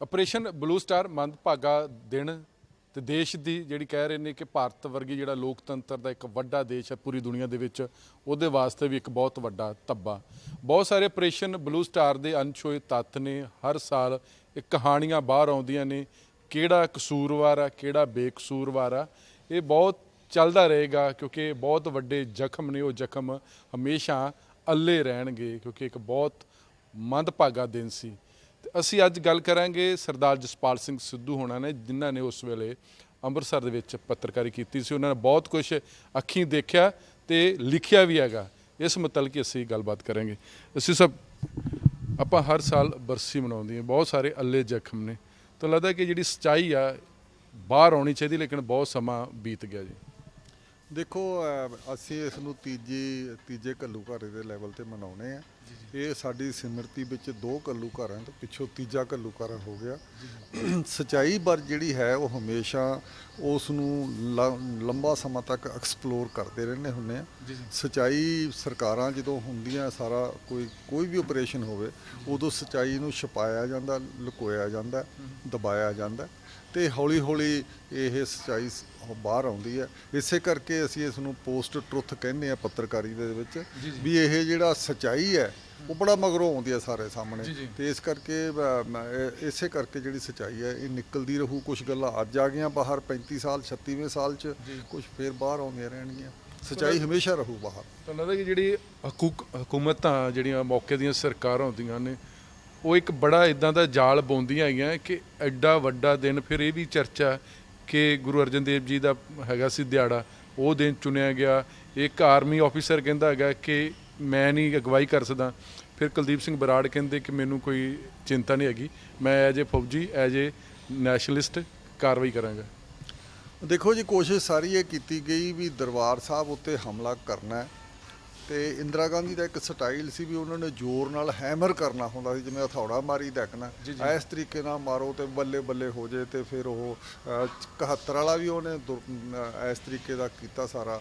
Operation blue star ਮੰਦਭਾਗਾ ਦਿਨ ਤੇ ਦੇਸ਼ ਦੀ ਜਿਹੜੀ ਕਹਿ ਰਹੇ ਨੇ ਕਿ ਭਾਰਤ ਵਰਗੀ ਜਿਹੜਾ ਲੋਕਤੰਤਰ ਦਾ ਇੱਕ ਵੱਡਾ ਦੇਸ਼ ਹੈ ਪੂਰੀ ਦੁਨੀਆ ਦੇ ਵਿੱਚ, ਉਹਦੇ ਵਾਸਤੇ ਵੀ ਇੱਕ ਬਹੁਤ ਵੱਡਾ ਧੱਬਾ। ਬਹੁਤ ਸਾਰੇ ਆਪਰੇਸ਼ਨ ਬਲੂ ਸਟਾਰ ਦੇ ਅਣਛੋਏ ਤੱਥ ਨੇ। ਹਰ ਸਾਲ ਇਹ ਕਹਾਣੀਆਂ ਬਾਹਰ ਆਉਂਦੀਆਂ ਨੇ, ਕਿਹੜਾ ਕਸੂਰਵਾਰ ਆ ਕਿਹੜਾ ਬੇਕਸੂਰਵਾਰ ਆ। ਇਹ ਬਹੁਤ ਚੱਲਦਾ ਰਹੇਗਾ ਕਿਉਂਕਿ ਬਹੁਤ ਵੱਡੇ ਜ਼ਖਮ ਨੇ, ਉਹ ਜ਼ਖਮ ਹਮੇਸ਼ਾ ਅੱਲੇ ਰਹਿਣਗੇ ਕਿਉਂਕਿ ਇੱਕ ਬਹੁਤ ਮੰਦਭਾਗਾ ਦਿਨ ਸੀ। ਅਸੀਂ ਅੱਜ ਗੱਲ ਕਰਾਂਗੇ ਸਰਦਾਰ ਜਸਪਾਲ ਸਿੰਘ ਸਿੱਧੂ ਹੋਣਾ ਨੇ, ਜਿਨ੍ਹਾਂ ਨੇ ਉਸ ਵੇਲੇ ਅੰਮ੍ਰਿਤਸਰ ਦੇ ਵਿੱਚ ਪੱਤਰਕਾਰੀ ਕੀਤੀ ਸੀ। ਉਹਨਾਂ ਨੇ ਬਹੁਤ ਕੁਝ ਅੱਖੀਂ ਦੇਖਿਆ ਤੇ ਲਿਖਿਆ ਵੀ ਹੈਗਾ। ਇਸ ਮੁਤਲਕ ਅਸੀਂ ਗੱਲਬਾਤ ਕਰਾਂਗੇ। ਅਸੀਂ ਸਭ ਆਪਾਂ ਹਰ ਸਾਲ ਬਰਸੀ ਮਨਾਉਂਦੇ ਹਾਂ, ਬਹੁਤ ਸਾਰੇ ਅੱਲੇ ਜ਼ਖਮ ਨੇ, ਤਾਂ ਲੱਗਦਾ ਕਿ ਜਿਹੜੀ ਸੱਚਾਈ ਆ ਬਾਹਰ ਆਉਣੀ ਚਾਹੀਦੀ, ਲੇਕਿਨ ਬਹੁਤ ਸਮਾਂ ਬੀਤ ਗਿਆ ਜੀ। ਦੇਖੋ ਅਸੀਂ ਇਸ ਨੂੰ ਤੀਜੇ ਘੱਲੂਘਾਰੇ ਦੇ ਲੈਵਲ ਤੇ ਮਨਾਉਣੇ ਆ। ਇਹ ਸਾਡੀ ਸਿਮਰਤੀ ਵਿੱਚ ਦੋ ਘੱਲੂਘਾਰਿਆਂ ਤੋਂ ਪਿੱਛੋਂ ਤੀਜਾ ਘੱਲੂਘਾਰਾ ਹੋ ਗਿਆ। ਸੱਚਾਈ ਪਰ ਜਿਹੜੀ ਹੈ ਉਹ ਹਮੇਸ਼ਾ ਉਸ ਨੂੰ ਲੰਬਾ ਸਮਾਂ ਤੱਕ ਐਕਸਪਲੋਰ ਕਰਦੇ ਰਹਿੰਦੇ ਹੁੰਦੇ ਆ। ਸੱਚਾਈ ਸਰਕਾਰਾਂ ਜਦੋਂ ਹੁੰਦੀਆਂ, ਸਾਰਾ ਕੋਈ ਵੀ ਆਪਰੇਸ਼ਨ ਹੋਵੇ, ਉਦੋਂ ਸੱਚਾਈ ਨੂੰ ਛੁਪਾਇਆ ਜਾਂਦਾ, ਲੁਕੋਇਆ ਜਾਂਦਾ, ਦਬਾਇਆ ਜਾਂਦਾ ਤੇ ਹੌਲੀ ਹੌਲੀ ਇਹ ਸੱਚਾਈ ਬਾਹਰ ਆਉਂਦੀ ਹੈ। ਇਸੇ ਕਰਕੇ ਅਸੀਂ ਇਸ ਨੂੰ ਪੋਸਟ ਟਰੁੱਥ ਕਹਿੰਦੇ ਆ ਪੱਤਰਕਾਰੀ ਦੇ ਵਿੱਚ, ਵੀ ਇਹ ਜਿਹੜਾ ਸੱਚਾਈ ਹੈ ਉਹ ਬੜਾ ਮਗਰੋਂ ਆਉਂਦੀ ਹੈ ਸਾਰੇ ਸਾਹਮਣੇ। ਤੇ ਇਸ ਕਰਕੇ ਇਸੇ ਕਰਕੇ ਜਿਹੜੀ ਸੱਚਾਈ ਹੈ ਇਹ ਨਿਕਲਦੀ ਰਹੂ। ਕੁਝ ਗੱਲਾਂ ਅੱਜ ਆ ਗਈਆਂ ਬਾਹਰ 35 ਸਾਲ 36ਵੇਂ ਸਾਲ 'ਚ, ਕੁਝ ਫੇਰ ਬਾਹਰ ਆਉਂਦੀਆਂ ਰਹਿਣਗੀਆਂ। ਸੱਚਾਈ ਹਮੇਸ਼ਾ ਰਹੂ ਬਾਹਰ। ਤਾਂ ਲੱਗਦਾ ਕਿ ਜਿਹੜੀ ਹਕੂਮਤਾਂ ਜਿਹੜੀਆਂ ਮੌਕੇ ਦੀਆਂ ਸਰਕਾਰਾਂ ਹੁੰਦੀਆਂ ਨੇ, ਉਹ ਇੱਕ ਬੜਾ ਇੱਦਾਂ ਦਾ ਜਾਲ ਬੁਣਦੀਆਂ ਹੈਗੀਆਂ ਕਿ ਐਡਾ ਵੱਡਾ ਦਿਨ, ਫਿਰ ਇਹ ਵੀ ਚਰਚਾ ਕਿ ਗੁਰੂ ਅਰਜਨ ਦੇਵ ਜੀ ਦਾ ਹੈਗਾ ਸੀ ਦਿਹਾੜਾ, ਉਹ ਦਿਨ ਚੁਣਿਆ ਗਿਆ। ਇੱਕ ਆਰਮੀ ਆਫੀਸਰ ਕਹਿੰਦਾ ਹੈਗਾ ਕਿ ਮੈਂ ਨਹੀਂ ਅਗਵਾਈ ਕਰ ਸਕਦਾ। ਫਿਰ ਕੁਲਦੀਪ ਸਿੰਘ ਬਰਾੜ ਕਹਿੰਦੇ ਕਿ ਮੈਨੂੰ ਕੋਈ ਚਿੰਤਾ ਨਹੀਂ ਹੈਗੀ, ਮੈਂ ਐਜ ਏ ਫੌਜੀ, ਐਜ ਏ ਨੈਸ਼ਨਲਿਸਟ ਕਾਰਵਾਈ ਕਰਾਂਗਾ। ਦੇਖੋ ਜੀ, ਕੋਸ਼ਿਸ਼ ਸਾਰੀ ਇਹ ਕੀਤੀ ਗਈ ਵੀ ਦਰਬਾਰ ਸਾਹਿਬ ਉੱਤੇ ਹਮਲਾ ਕਰਨਾ ਹੈ। ਤੇ ਇੰਦਰਾ ਗਾਂਧੀ ਦਾ ਇੱਕ ਸਟਾਈਲ ਸੀ ਵੀ ਉਹਨਾਂ ਨੇ ਜ਼ੋਰ ਨਾਲ ਹੈਮਰ ਕਰਨਾ ਹੁੰਦਾ ਸੀ, ਜਿਵੇਂ ਹਥੌੜਾ ਮਾਰੀ ਦੇਖਣਾ, ਇਸ ਤਰੀਕੇ ਨਾਲ ਮਾਰੋ ਤੇ ਬੱਲੇ ਬੱਲੇ ਹੋ ਜੇ। ਤੇ ਫਿਰ ਉਹ 71 ਵਾਲਾ ਵੀ ਉਹਨੇ ਇਸ ਤਰੀਕੇ ਦਾ ਕੀਤਾ ਸਾਰਾ,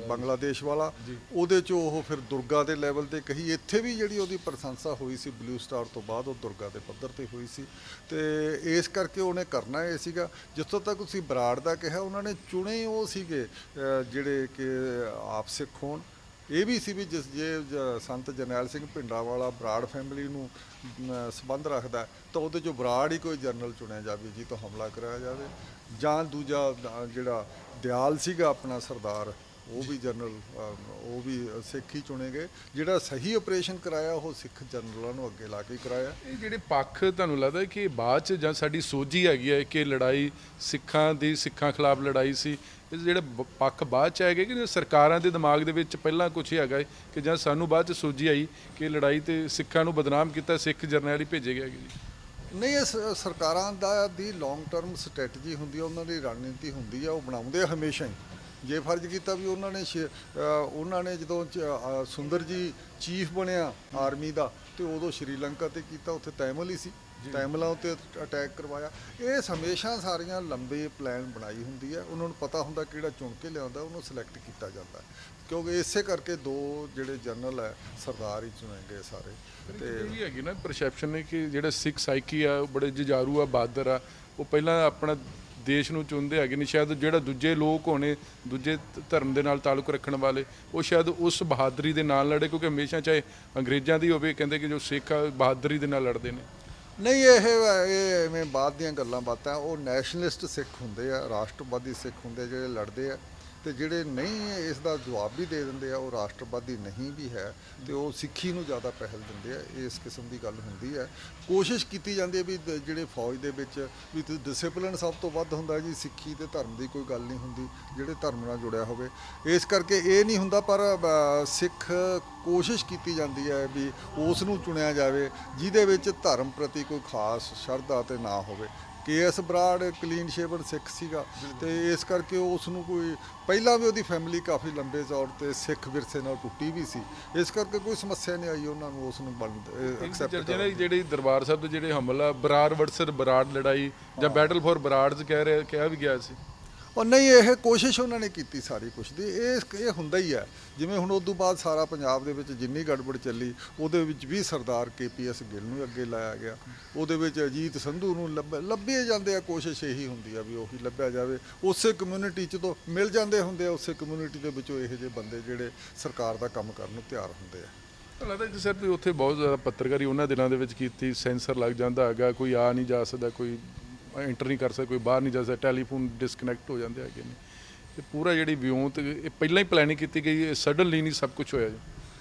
ਬੰਗਲਾਦੇਸ਼ ਵਾਲਾ। ਉਹਦੇ 'ਚ ਉਹ ਫਿਰ ਦੁਰਗਾ ਦੇ ਲੈਵਲ ਤੇ ਕਹੀ। ਇੱਥੇ ਵੀ ਜਿਹੜੀ ਉਹਦੀ ਪ੍ਰਸ਼ੰਸਾ ਹੋਈ ਸੀ ਬਲੂ ਸਟਾਰ ਤੋਂ ਬਾਅਦ, ਉਹ ਦੁਰਗਾ ਦੇ ਪੱਧਰ ਤੇ ਹੋਈ ਸੀ। ਤੇ ਇਸ ਕਰਕੇ ਉਹਨੇ ਕਰਨਾ ਇਹ ਸੀਗਾ। ਜਿੱਥੋਂ ਤੱਕ ਤੁਸੀਂ ਬਰਾੜ ਦਾ ਕਿਹਾ, ਉਹਨਾਂ ਨੇ ਚੁਣੇ ਉਹ ਸੀਗੇ ਜਿਹੜੇ ਕਿ ਆਪ ਸਿੱਖ ਹੋਣ। ਇਹ ਵੀ ਸੀ ਵੀ ਜੇ ਸੰਤ ਜਰਨੈਲ ਸਿੰਘ ਭਿੰਡਰਾਂਵਾਲਾ ਬਰਾੜ ਫੈਮਿਲੀ ਨੂੰ ਸੰਬੰਧ ਰੱਖਦਾ ਤਾਂ ਉਹਦੇ 'ਚੋਂ ਬਰਾੜ ਹੀ ਕੋਈ ਜਨਰਲ ਚੁਣਿਆ ਜਾਵੇ ਜੀ ਤੋਂ ਹਮਲਾ ਕਰਾਇਆ ਜਾਵੇ, ਜਾਂ ਦੂਜਾ ਜਿਹੜਾ ਦਿਆਲ ਸੀਗਾ ਆਪਣਾ ਸਰਦਾਰ, ਉਹ ਵੀ ਜਨਰਲ, ਉਹ ਵੀ ਸਿੱਖ ਹੀ ਚੁਣੇ ਗਏ। ਜਿਹੜਾ ਸਹੀ ਆਪਰੇਸ਼ਨ ਕਰਾਇਆ ਉਹ ਸਿੱਖ ਜਨਰਲਾਂ ਨੂੰ ਅੱਗੇ ਲਾ ਕੇ ਕਰਾਇਆ। ਇਹ ਜਿਹੜੇ ਪੱਖ ਤੁਹਾਨੂੰ ਲੱਗਦਾ ਕਿ ਬਾਅਦ 'ਚ ਜਾਂ ਸਾਡੀ ਸੋਝੀ ਹੈਗੀ ਹੈ ਕਿ ਲੜਾਈ ਸਿੱਖਾਂ ਖਿਲਾਫ ਲੜਾਈ ਸੀ, ਇਹ ਜਿਹੜੇ ਪੱਖ ਬਾਅਦ 'ਚ ਆਏ ਗਏ ਕਿ ਸਰਕਾਰਾਂ ਦੇ ਦਿਮਾਗ ਦੇ ਵਿੱਚ ਪਹਿਲਾਂ ਕੁਛ ਹੈਗਾ ਕਿ ਜਾਂ ਸਾਨੂੰ ਬਾਅਦ 'ਚ ਸੋਝੀ ਆਈ ਕਿ ਲੜਾਈ ਤੇ ਸਿੱਖਾਂ ਨੂੰ ਬਦਨਾਮ ਕੀਤਾ, ਸਿੱਖ ਜਰਨੈਲ ਹੀ ਭੇਜੇ ਗਏ ਜੀ? ਨਹੀਂ, ਇਹ ਸਰਕਾਰਾਂ ਦੀ ਲੌਂਗ ਟਰਮ ਸਟ੍ਰੈਟਜੀ ਹੁੰਦੀ ਹੈ, ਉਹਨਾਂ ਦੀ ਰਣਨੀਤੀ ਹੁੰਦੀ ਹੈ, ਉਹ ਬਣਾਉਂਦੇ ਆ ਹਮੇਸ਼ਾ ਹੀ। ਜੇ ਫਰਜ਼ ਕੀਤਾ ਵੀ ਉਹਨਾਂ ਨੇ ਜਦੋਂ ਸੁੰਦਰ ਜੀ ਚੀਫ ਬਣਿਆ ਆਰਮੀ ਦਾ, ਤੇ ਉਦੋਂ ਸ਼੍ਰੀਲੰਕਾ ਤੇ ਕੀਤਾ, ਉੱਥੇ ਤੈਮਲ ਹੀ ਸੀ, ਤੈਮਲਾਂ ਉੱਤੇ ਅਟੈਕ ਕਰਵਾਇਆ। ਇਹ ਹਮੇਸ਼ਾ ਸਾਰੀਆਂ ਲੰਬੇ ਪਲਾਨ ਬਣਾਈ ਹੁੰਦੀ ਹੈ। ਉਹਨਾਂ ਨੂੰ ਪਤਾ ਹੁੰਦਾ ਕਿਹੜਾ ਚੁਣ ਕੇ ਲਿਆਉਂਦਾ, ਉਹਨੂੰ ਸਿਲੈਕਟ ਕੀਤਾ ਜਾਂਦਾ, ਕਿਉਂਕਿ ਇਸੇ ਕਰਕੇ ਦੋ ਜਿਹੜੇ ਜਨਰਲ ਹੈ ਸਰਦਾਰ ਹੀ ਚੁਣੇ ਗਏ ਸਾਰੇ। ਤੇ ਇਹ ਵੀ ਹੈਗੀ ਨਾ ਪਰਸੈਪਸ਼ਨ ਨੇ ਕਿ ਜਿਹੜਾ ਸਿੱਖ ਸਾਈਕੀ ਆ ਉਹ ਬੜੇ ਜੁਝਾਰੂ ਆ, ਬਹਾਦਰ ਆ, ਉਹ ਪਹਿਲਾਂ ਆਪਣਾ ਦੇਸ਼ ਨੂੰ ਚੁਣਦੇ ਹੈਗੇ ਨੇ। ਸ਼ਾਇਦ ਜਿਹੜਾ ਦੂਜੇ ਲੋਕ ਹੋਣੇ, ਦੂਜੇ ਧਰਮ ਦੇ ਨਾਲ ਤਾਲੁਕ ਰੱਖਣ ਵਾਲੇ, ਉਹ ਸ਼ਾਇਦ ਉਸ ਬਹਾਦਰੀ ਦੇ ਨਾਲ ਲੜੇ, ਕਿਉਂਕਿ ਹਮੇਸ਼ਾ ਚਾਹੇ ਅੰਗਰੇਜ਼ਾਂ ਦੀ ਹੋਵੇ, ਕਹਿੰਦੇ ਕਿ ਜੋ ਸਿੱਖ ਆ ਬਹਾਦਰੀ ਦੇ ਨਾਲ ਲੜਦੇ ਨੇ। ਨਹੀਂ, ਇਹ ਐਵੇਂ ਬਾਅਦ ਦੀਆਂ ਗੱਲਾਂ ਬਾਤਾਂ। ਉਹ ਨੈਸ਼ਨਲਿਸਟ ਸਿੱਖ ਹੁੰਦੇ ਆ, ਰਾਸ਼ਟਰਵਾਦੀ ਸਿੱਖ ਹੁੰਦੇ ਜਿਹੜੇ ਲੜਦੇ ਆ। ਤੇ ਜਿਹੜੇ ਨਹੀਂ ਇਸ ਦਾ ਜਵਾਬ ਵੀ ਦੇ ਦਿੰਦੇ ਆ, ਉਹ ਰਾਸ਼ਟਰਵਾਦੀ ਨਹੀਂ ਵੀ ਹੈ, ਤੇ ਉਹ ਸਿੱਖੀ ਨੂੰ ਜ਼ਿਆਦਾ ਪਹਿਲ ਦਿੰਦੇ ਆ। ਇਸ ਕਿਸਮ ਦੀ ਗੱਲ ਹੁੰਦੀ ਹੈ। ਕੋਸ਼ਿਸ਼ ਕੀਤੀ ਜਾਂਦੀ ਹੈ ਵੀ ਜਿਹੜੇ ਫੌਜ ਦੇ ਵਿੱਚ ਵੀ ਡਿਸਿਪਲਿਨ ਸਭ ਤੋਂ ਵੱਧ ਹੁੰਦਾ ਜੀ, ਸਿੱਖੀ ਤੇ ਧਰਮ ਦੀ ਕੋਈ ਗੱਲ ਨਹੀਂ ਹੁੰਦੀ, ਜਿਹੜੇ ਧਰਮ ਨਾਲ ਜੁੜਿਆ ਹੋਵੇ। ਇਸ ਕਰਕੇ ਇਹ ਨਹੀਂ ਹੁੰਦਾ, ਪਰ ਸਿੱਖ ਕੋਸ਼ਿਸ਼ ਕੀਤੀ ਜਾਂਦੀ ਹੈ ਵੀ ਉਸ ਨੂੰ ਚੁਣਿਆ ਜਾਵੇ ਜਿਹਦੇ ਵਿੱਚ ਧਰਮ ਪ੍ਰਤੀ ਕੋਈ ਖਾਸ ਸ਼ਰਧਾ ਤੇ ਨਾ ਹੋਵੇ। KS ਬਰਾੜ ਕਲੀਨ ਸ਼ੇਵਨ ਸਿੱਖ ਸੀਗਾ, ਤੇ ਇਸ ਕਰਕੇ ਉਸ ਨੂੰ ਕੋਈ ਪਹਿਲਾਂ ਵੀ ਉਹਦੀ ਫੈਮਿਲੀ ਕਾਫੀ ਲੰਬੇ ਤੌਰ ਤੇ ਸਿੱਖ ਵਿਰਸੇ ਨਾਲ ਟੁੱਟੀ ਵੀ ਸੀ, ਇਸ ਕਰਕੇ ਕੋਈ ਸਮੱਸਿਆ ਨਹੀਂ ਆਈ ਉਹਨਾਂ ਨੂੰ ਉਸ ਨੂੰ ਐਕਸੈਪਟ ਕਰਨ। ਜਿਹੜੀ ਦਰਬਾਰ ਸਾਹਿਬ ਦੇ ਜਿਹੜੇ ਹਮਲਾ ਬਰਾੜ ਵਰਸਸ ਬਰਾੜ ਲੜਾਈ ਜਾਂ ਬੈਟਲ ਫॉर ਬਰਾੜਜ਼ ਕਿਹਾ ਵੀ ਗਿਆ ਸੀ, ਔਰ ਨਹੀਂ ਇਹ ਕੋਸ਼ਿਸ਼ ਉਹਨਾਂ ਨੇ ਕੀਤੀ ਸਾਰੀ ਕੁਛ ਦੀ, ਇਹ ਹੁੰਦਾ ਹੀ ਹੈ। ਜਿਵੇਂ ਹੁਣ ਉਦੋਂ ਬਾਅਦ ਸਾਰਾ ਪੰਜਾਬ ਦੇ ਵਿੱਚ ਜਿੰਨੀ ਗੜਬੜ ਚੱਲੀ ਉਹਦੇ ਵਿੱਚ ਵੀ ਸਰਦਾਰ KPS ਗਿੱਲ ਨੂੰ ਅੱਗੇ ਲਾਇਆ ਗਿਆ, ਉਹਦੇ ਵਿੱਚ ਅਜੀਤ ਸੰਧੂ ਨੂੰ ਲੱਭੇ ਜਾਂਦੇ ਆ। ਕੋਸ਼ਿਸ਼ ਇਹੀ ਹੁੰਦੀ ਆ ਵੀ ਉਹੀ ਲੱਭਿਆ ਜਾਵੇ, ਉਸੇ ਕਮਿਊਨਿਟੀ 'ਚ ਤੋਂ ਮਿਲ ਜਾਂਦੇ ਹੁੰਦੇ ਆ, ਉਸੇ ਕਮਿਊਨਿਟੀ ਦੇ ਵਿੱਚੋਂ ਇਹੋ ਜਿਹੇ ਬੰਦੇ ਜਿਹੜੇ ਸਰਕਾਰ ਦਾ ਕੰਮ ਕਰਨ ਨੂੰ ਤਿਆਰ ਹੁੰਦੇ ਆ। ਲੱਗਦਾ ਕਿ ਸਰ ਉੱਥੇ ਬਹੁਤ ਜ਼ਿਆਦਾ ਪੱਤਰਕਾਰੀ ਉਹਨਾਂ ਦਿਨਾਂ ਦੇ ਵਿੱਚ ਕੀਤੀ, ਸੈਂਸਰ ਲੱਗ ਜਾਂਦਾ ਹੈਗਾ, ਕੋਈ ਆ ਨਹੀਂ ਜਾ ਸਕਦਾ, ਕੋਈ ਐਂਟਰ ਨਹੀਂ ਕਰ ਸਕਦਾ, ਕੋਈ ਬਾਹਰ ਨਹੀਂ ਜਾ ਸਕਦਾ, ਟੈਲੀਫੋਨ ਡਿਸਕਨੈਕਟ ਹੋ ਜਾਂਦੇ ਹੈਗੇ ਨੇ। ਤੇ ਪੂਰਾ ਜਿਹੜੀ ਵਿਉਂਤ ਇਹ ਪਹਿਲਾਂ ਹੀ ਪਲੈਨਿੰਗ ਕੀਤੀ ਗਈ, ਇਹ ਸਡਨਲੀ ਨਹੀਂ ਸਭ ਕੁਝ ਹੋਇਆ ਜੀ।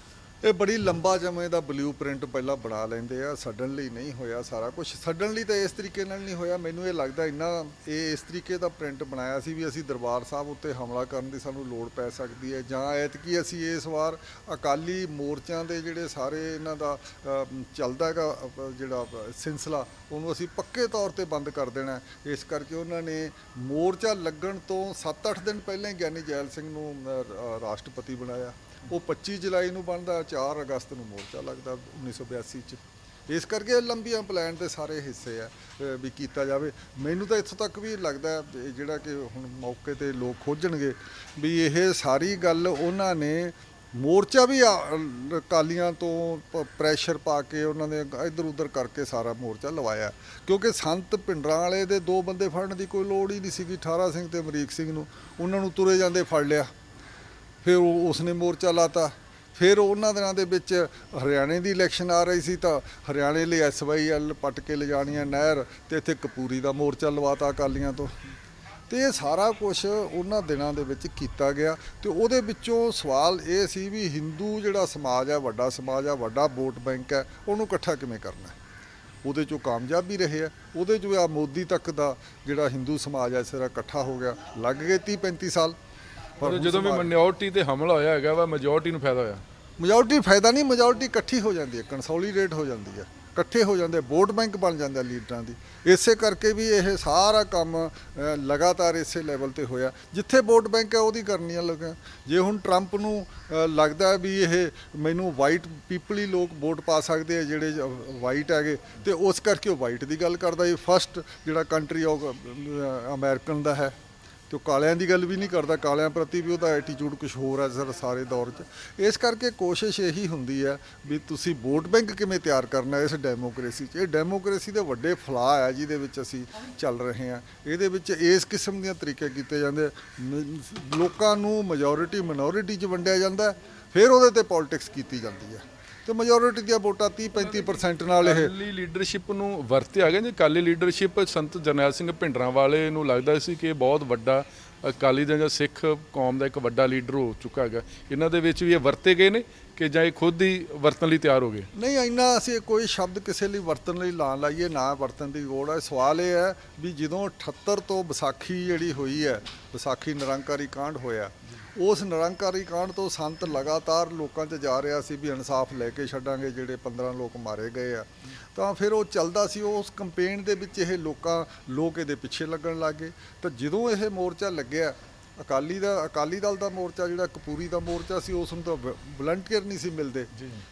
ਇਹ ਬੜੀ ਲੰਬਾ ਸਮੇਂ ਦਾ ਬਲੂ ਪ੍ਰਿੰਟ ਪਹਿਲਾਂ ਬਣਾ ਲੈਂਦੇ ਆ, ਸਡਨਲੀ ਨਹੀਂ ਹੋਇਆ ਸਾਰਾ ਕੁਝ। ਸਡਨਲੀ ਤਾਂ ਇਸ ਤਰੀਕੇ ਨਾਲ ਨਹੀਂ ਹੋਇਆ, ਮੈਨੂੰ ਇਹ ਲੱਗਦਾ ਇਹ ਇਸ ਤਰੀਕੇ ਦਾ ਪ੍ਰਿੰਟ ਬਣਾਇਆ ਸੀ ਵੀ ਅਸੀਂ ਦਰਬਾਰ ਸਾਹਿਬ ਉੱਤੇ ਹਮਲਾ ਕਰਨ ਦੀ ਸਾਨੂੰ ਲੋੜ ਪੈ ਸਕਦੀ ਹੈ, ਜਾਂ ਐਤਕੀ ਅਸੀਂ ਇਸ ਵਾਰ ਅਕਾਲੀ ਮੋਰਚਿਆਂ ਦੇ ਜਿਹੜੇ ਸਾਰੇ ਇਹਨਾਂ ਦਾ ਚੱਲਦਾ ਹੈਗਾ ਜਿਹੜਾ ਸਿਲਸਿਲਾ, ਉਹਨੂੰ ਅਸੀਂ ਪੱਕੇ ਤੌਰ ਤੇ ਬੰਦ ਕਰ ਦੇਣਾ। ਇਸ ਕਰਕੇ ਉਹਨਾਂ ਨੇ ਮੋਰਚਾ ਲੱਗਣ ਤੋਂ 7-8 ਦਿਨ ਪਹਿਲਾਂ ਹੀ ਗਿਆਨੀ ਜੈਲ ਸਿੰਘ ਨੂੰ ਰਾਸ਼ਟਰਪਤੀ ਬਣਾਇਆ। ਉਹ 25 ਜੁਲਾਈ ਨੂੰ ਬਣਦਾ, 4 ਅਗਸਤ ਨੂੰ ਮੋਰਚਾ ਲੱਗਦਾ 1982 ਚ। ਇਸ ਕਰਕੇ ਲੰਬੀਆਂ ਪਲਾਨ ਦੇ ਸਾਰੇ ਹਿੱਸੇ ਆ ਵੀ ਕੀਤਾ ਜਾਵੇ। ਮੈਨੂੰ ਤਾਂ ਇੱਥੋਂ ਤੱਕ ਵੀ ਲੱਗਦਾ ਜਿਹੜਾ ਕਿ ਹੁਣ ਮੌਕੇ ਤੇ ਲੋਕ ਖੋਜਣਗੇ ਵੀ ਇਹ ਸਾਰੀ ਗੱਲ ਉਹਨਾਂ ਨੇ ਮੋਰਚਾ ਵੀ ਅਕਾਲੀਆਂ ਤੋਂ ਪ੍ਰੈਸ਼ਰ ਪਾ ਕੇ ਉਹਨਾਂ ਨੇ ਇੱਧਰ ਉੱਧਰ ਕਰਕੇ ਸਾਰਾ ਮੋਰਚਾ ਲਵਾਇਆ, ਕਿਉਂਕਿ ਸੰਤ ਭਿੰਡਰਾਂ ਵਾਲੇ ਦੇ 2 ਬੰਦੇ ਫੜਨ ਦੀ ਕੋਈ ਲੋੜ ਹੀ ਨਹੀਂ ਸੀਗੀ। 18 ਸਿੰਘ ਤੇ ਅਮਰੀਕ ਸਿੰਘ ਨੂੰ ਉਹਨਾਂ ਨੂੰ ਤੁਰੇ ਜਾਂਦੇ ਫੜ ਲਿਆ, ਫਿਰ ਉਸਨੇ ਮੋਰਚਾ ਲਾਤਾ। ਫਿਰ ਉਹਨਾਂ ਦਿਨਾਂ ਦੇ ਵਿੱਚ ਹਰਿਆਣੇ ਦੀ ਇਲੈਕਸ਼ਨ ਆ ਰਹੀ ਸੀ ਤਾਂ ਹਰਿਆਣੇ ਲਈ SYL ਪੱਟ ਕੇ ਲਿਜਾਣੀਆਂ ਨਹਿਰ, ਤੇ ਇੱਥੇ ਕਪੂਰੀ ਦਾ ਮੋਰਚਾ ਲਵਾਤਾ ਅਕਾਲੀਆਂ ਤੋਂ। ਤੇ ਇਹ ਸਾਰਾ ਕੁਝ ਉਹਨਾਂ ਦਿਨਾਂ ਦੇ ਵਿੱਚ ਕੀਤਾ ਗਿਆ। ਤੇ ਉਹਦੇ ਵਿੱਚੋਂ ਸਵਾਲ ਇਹ ਸੀ ਵੀ ਹਿੰਦੂ ਜਿਹੜਾ ਸਮਾਜ ਹੈ, ਵੱਡਾ ਸਮਾਜ ਹੈ, ਵੱਡਾ ਵੋਟ ਬੈਂਕ ਹੈ, ਉਹਨੂੰ ਇਕੱਠਾ ਕਿਵੇਂ ਕਰਨਾ। ਉਹਦੇ 'ਚੋਂ ਕਾਮਯਾਬ ਵੀ ਰਹੇ ਆ। ਉਹਦੇ 'ਚੋਂ ਆ ਮੋਦੀ ਤੱਕ ਦਾ ਜਿਹੜਾ ਹਿੰਦੂ ਸਮਾਜ ਹੈ ਸਾਰਾ ਇਕੱਠਾ ਹੋ ਗਿਆ, ਲੱਗ ਗਏ 30-35 ਸਾਲ। ਪਰ ਜਦੋਂ ਵੀ ਮਾਈਨੋਰਟੀ ਤੇ ਹਮਲਾ ਹੋਇਆ ਹੈਗਾ ਵਾ, ਮੈਜੋਰਟੀ ਨੂੰ ਫਾਇਦਾ ਹੋਇਆ। ਮੈਜੋਰਟੀ ਫਾਇਦਾ ਨਹੀਂ, ਮੈਜੋਰਟੀ ਇਕੱਠੀ ਹੋ ਜਾਂਦੀ ਹੈ, ਕੰਸੋਲੀਡੇਟ ਹੋ ਜਾਂਦੀ ਹੈ, ਇਕੱਠੇ ਹੋ ਜਾਂਦੇ, ਵੋਟ ਬੈਂਕ ਬਣ ਜਾਂਦਾ ਲੀਡਰਾਂ ਦੀ। ਇਸੇ ਕਰਕੇ ਵੀ ਇਹ ਸਾਰਾ ਕੰਮ ਲਗਾਤਾਰ ਇਸੇ ਲੈਵਲ ਤੇ ਹੋਇਆ। ਜਿੱਥੇ ਵੋਟ ਬੈਂਕ ਹੈ ਉਹਦੀ ਕਰਨੀਆਂ ਲੱਗਾ। ਜੇ ਹੁਣ ਟਰੰਪ ਨੂੰ ਲੱਗਦਾ ਵੀ ਇਹ ਮੈਨੂੰ ਵਾਈਟ ਪੀਪਲ ਹੀ ਲੋਕ ਵੋਟ ਪਾ ਸਕਦੇ ਆ ਜਿਹੜੇ ਵਾਈਟ ਹੈਗੇ, ਤੇ ਉਸ ਕਰਕੇ ਉਹ ਵਾਈਟ ਦੀ ਗੱਲ ਕਰਦਾ। ਇਹ ਫਸਟ ਜਿਹੜਾ ਕੰਟਰੀ ਆਫ ਅਮਰੀਕਨ ਦਾ ਹੈ, ਤੇ ਉਹ ਕਾਲਿਆਂ ਦੀ ਗੱਲ ਵੀ ਨਹੀਂ ਕਰਦਾ। ਕਾਲਿਆਂ ਪ੍ਰਤੀ ਵੀ ਉਹਦਾ ਐਟੀਟਿਊਡ ਕੁਝ ਹੋਰ ਹੈ ਸਰ ਸਾਰੇ ਦੌਰ 'ਚ। ਇਸ ਕਰਕੇ ਕੋਸ਼ਿਸ਼ ਇਹੀ ਹੁੰਦੀ ਹੈ ਵੀ ਤੁਸੀਂ ਵੋਟ ਬੈਂਕ ਕਿਵੇਂ ਤਿਆਰ ਕਰਨਾ ਇਸ ਡੈਮੋਕ੍ਰੇਸੀ 'ਚ। ਇਹ ਡੈਮੋਕ੍ਰੇਸੀ ਦੇ ਵੱਡੇ ਫਲਾਅ ਹੈ ਜਿਹਦੇ ਵਿੱਚ ਅਸੀਂ ਚੱਲ ਰਹੇ ਹਾਂ। ਇਹਦੇ ਵਿੱਚ ਇਸ ਕਿਸਮ ਦੀਆਂ ਤਰੀਕੇ ਕੀਤੇ ਜਾਂਦੇ, ਲੋਕਾਂ ਨੂੰ ਮੈਜੋਰਿਟੀ ਮਿਨੋਰਿਟੀ 'ਚ ਵੰਡਿਆ ਜਾਂਦਾ, ਫਿਰ ਉਹਦੇ ਤੇ ਪੋਲਿਟਿਕਸ ਕੀਤੀ ਜਾਂਦੀ ਹੈ, ਤੇ ਮੈਜੋਰਿਟੀ ਦੀਆਂ ਵੋਟਾਂ 30-35% ਨਾਲ ਇਹ ਅਕਾਲੀ ਲੀਡਰਸ਼ਿਪ ਨੂੰ ਵਰਤਿਆ ਗਿਆ ਜੀ। ਅਕਾਲੀ ਲੀਡਰਸ਼ਿਪ ਸੰਤ ਜਰਨੈਲ ਸਿੰਘ ਭਿੰਡਰਾਂ ਵਾਲੇ ਨੂੰ ਲੱਗਦਾ ਸੀ ਕਿ ਇਹ ਬਹੁਤ ਵੱਡਾ ਅਕਾਲੀ ਦਾ ਜਾਂ ਸਿੱਖ ਕੌਮ ਦਾ ਇੱਕ ਵੱਡਾ ਲੀਡਰ ਹੋ ਚੁੱਕਾ ਹੈਗਾ। ਇਹਨਾਂ ਦੇ ਵਿੱਚ ਵੀ ਇਹ ਵਰਤੇ ਗਏ ਨੇ ਕਿ ਜਾਂ ਇਹ ਖੁਦ ਹੀ ਵਰਤਣ ਲਈ ਤਿਆਰ ਹੋ ਗਏ? ਨਹੀਂ, ਇੰਨਾ ਅਸੀਂ ਕੋਈ ਸ਼ਬਦ ਕਿਸੇ ਲਈ ਵਰਤਣ ਲਈ ਨਾ ਲਾਈਏ, ਨਾ ਵਰਤਣ ਦੀ ਲੋੜ ਹੈ। ਸਵਾਲ ਇਹ ਹੈ ਵੀ ਜਦੋਂ 78 ਤੋਂ ਵਿਸਾਖੀ ਜਿਹੜੀ ਹੋਈ ਹੈ, ਵਿਸਾਖੀ ਨਿਰੰਕਾਰੀ ਕਾਂਡ ਹੋਇਆ, ਉਸ ਨਿਰੰਕਾਰੀ ਕਾਂਡ ਤੋਂ ਸੰਤ ਲਗਾਤਾਰ ਲੋਕਾਂ 'ਚ ਜਾ ਰਿਹਾ ਸੀ ਵੀ ਇਨਸਾਫ ਲੈ ਕੇ ਛੱਡਾਂਗੇ, ਜਿਹੜੇ 15 ਲੋਕ ਮਾਰੇ ਗਏ ਆ। ਤਾਂ ਫਿਰ ਉਹ ਚੱਲਦਾ ਸੀ, ਉਸ ਕੰਪੇਨ ਦੇ ਵਿੱਚ ਇਹ ਲੋਕ ਇਹਦੇ ਪਿੱਛੇ ਲੱਗਣ ਲੱਗ ਗਏ। ਤਾਂ ਜਦੋਂ ਇਹ ਮੋਰਚਾ ਲੱਗਿਆ ਅਕਾਲੀ ਦਲ ਦਾ ਮੋਰਚਾ, ਜਿਹੜਾ ਕਪੂਰੀ ਦਾ ਮੋਰਚਾ ਸੀ, ਉਸ ਨੂੰ ਤਾਂ ਵਲੰਟੀਅਰ ਨਹੀਂ ਸੀ ਮਿਲਦੇ,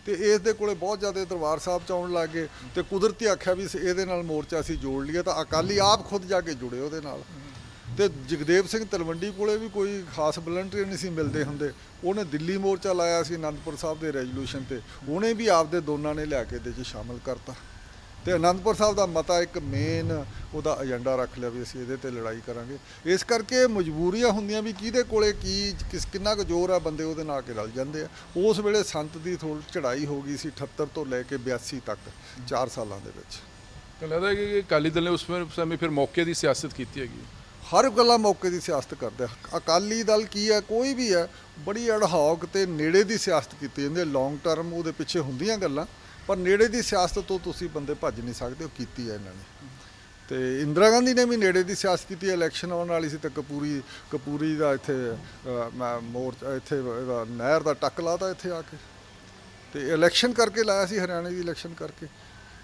ਤੇ ਇਸ ਦੇ ਕੋਲੇ ਬਹੁਤ ਜ਼ਿਆਦਾ ਦਰਬਾਰ ਸਾਹਿਬ 'ਚ ਆਉਣ ਲੱਗ ਗਏ। ਤੇ ਕੁਦਰਤੀ ਆਖਿਆ ਵੀ ਇਹਦੇ ਨਾਲ ਮੋਰਚਾ ਅਸੀਂ ਜੋੜ ਲਈਏ, ਤਾਂ ਅਕਾਲੀ ਆਪ ਖੁਦ ਜਾ ਕੇ ਜੁੜੇ ਉਹਦੇ ਨਾਲ। ਤੇ ਜਗਦੇਵ ਸਿੰਘ ਤਲਵੰਡੀ ਕੋਲੇ ਵੀ ਕੋਈ ਖਾਸ ਵਲੰਟੀਅਰ ਨਹੀਂ ਸੀ ਮਿਲਦੇ ਹੁੰਦੇ। ਉਹਨੇ ਦਿੱਲੀ ਮੋਰਚਾ ਲਾਇਆ ਸੀ ਅਨੰਦਪੁਰ ਸਾਹਿਬ ਦੇ ਰੈਜ਼ੋਲੂਸ਼ਨ ਤੇ, ਉਹਨੇ ਵੀ ਆਪਦੇ ਦੋਨਾਂ ਨੇ ਲਿਆ ਕੇ ਇਹਦੇ 'ਚ ਸ਼ਾਮਲ ਕਰਤਾ। ਤੇ ਅਨੰਦਪੁਰ ਸਾਹਿਬ ਦਾ ਮਤਾ ਇੱਕ ਮੇਨ ਉਹਦਾ ਏਜੰਡਾ ਰੱਖ ਲਿਆ ਵੀ ਅਸੀਂ ਇਹਦੇ ਤੇ ਲੜਾਈ ਕਰਾਂਗੇ। ਇਸ ਕਰਕੇ ਮਜਬੂਰੀਆਂ ਹੁੰਦੀਆਂ ਵੀ ਕਿਹਦੇ ਕੋਲੇ ਕਿੰਨਾ ਕੁ ਜ਼ੋਰ ਆ, ਬੰਦੇ ਉਹਦੇ ਨਾਲ ਕੇ ਰਲ ਜਾਂਦੇ ਆ। ਉਸ ਵੇਲੇ ਸੰਤ ਦੀ ਥੋੜ੍ਹੀ ਚੜ੍ਹਾਈ ਹੋ ਗਈ ਸੀ 78 ਤੋਂ ਲੈ ਕੇ 82 ਤੱਕ, 4 ਸਾਲਾਂ ਦੇ ਵਿੱਚ। ਤਾਂ ਲੱਗਦਾ ਕਿ ਅਕਾਲੀ ਦਲ ਨੇ ਉਸ ਸਮੇਂ ਫਿਰ ਮੌਕੇ ਦੀ ਸਿਆਸਤ ਕੀਤੀ ਹੈਗੀ। ਹਰ ਗੱਲਾਂ ਮੌਕੇ ਦੀ ਸਿਆਸਤ ਕਰਦੇ। ਅਕਾਲੀ ਦਲ ਕੀ ਹੈ, ਕੋਈ ਵੀ ਹੈ, ਬੜੀ ਅੜਹੌਕ ਤੇ ਨੇੜੇ ਦੀ ਸਿਆਸਤ ਕੀਤੀ ਜਾਂਦੀ ਹੈ। ਲੌਂਗ ਟਰਮ ਉਹਦੇ ਪਿੱਛੇ ਹੁੰਦੀਆਂ ਗੱਲਾਂ, ਪਰ ਨੇੜੇ ਦੀ ਸਿਆਸਤ ਤੋਂ ਤੁਸੀਂ ਬੰਦੇ ਭੱਜ ਨਹੀਂ ਸਕਦੇ, ਉਹ ਕੀਤੀ ਹੈ ਇਹਨਾਂ ਨੇ। ਤੇ ਇੰਦਰਾ ਗਾਂਧੀ ਨੇ ਵੀ ਨੇੜੇ ਦੀ ਸਿਆਸਤ ਕੀਤੀ। ਇਲੈਕਸ਼ਨ ਆਉਣ ਵਾਲੀ ਸੀ ਤਾਂ ਕਪੂਰੀ ਦਾ ਇੱਥੇ ਮੋਰਚਾ, ਇੱਥੇ ਨਹਿਰ ਦਾ ਟੱਕ ਲਾਤਾ ਇੱਥੇ ਆ ਕੇ, ਤੇ ਇਲੈਕਸ਼ਨ ਕਰਕੇ ਲਾਇਆ ਸੀ, ਹਰਿਆਣੇ ਦੀ ਇਲੈਕਸ਼ਨ ਕਰਕੇ।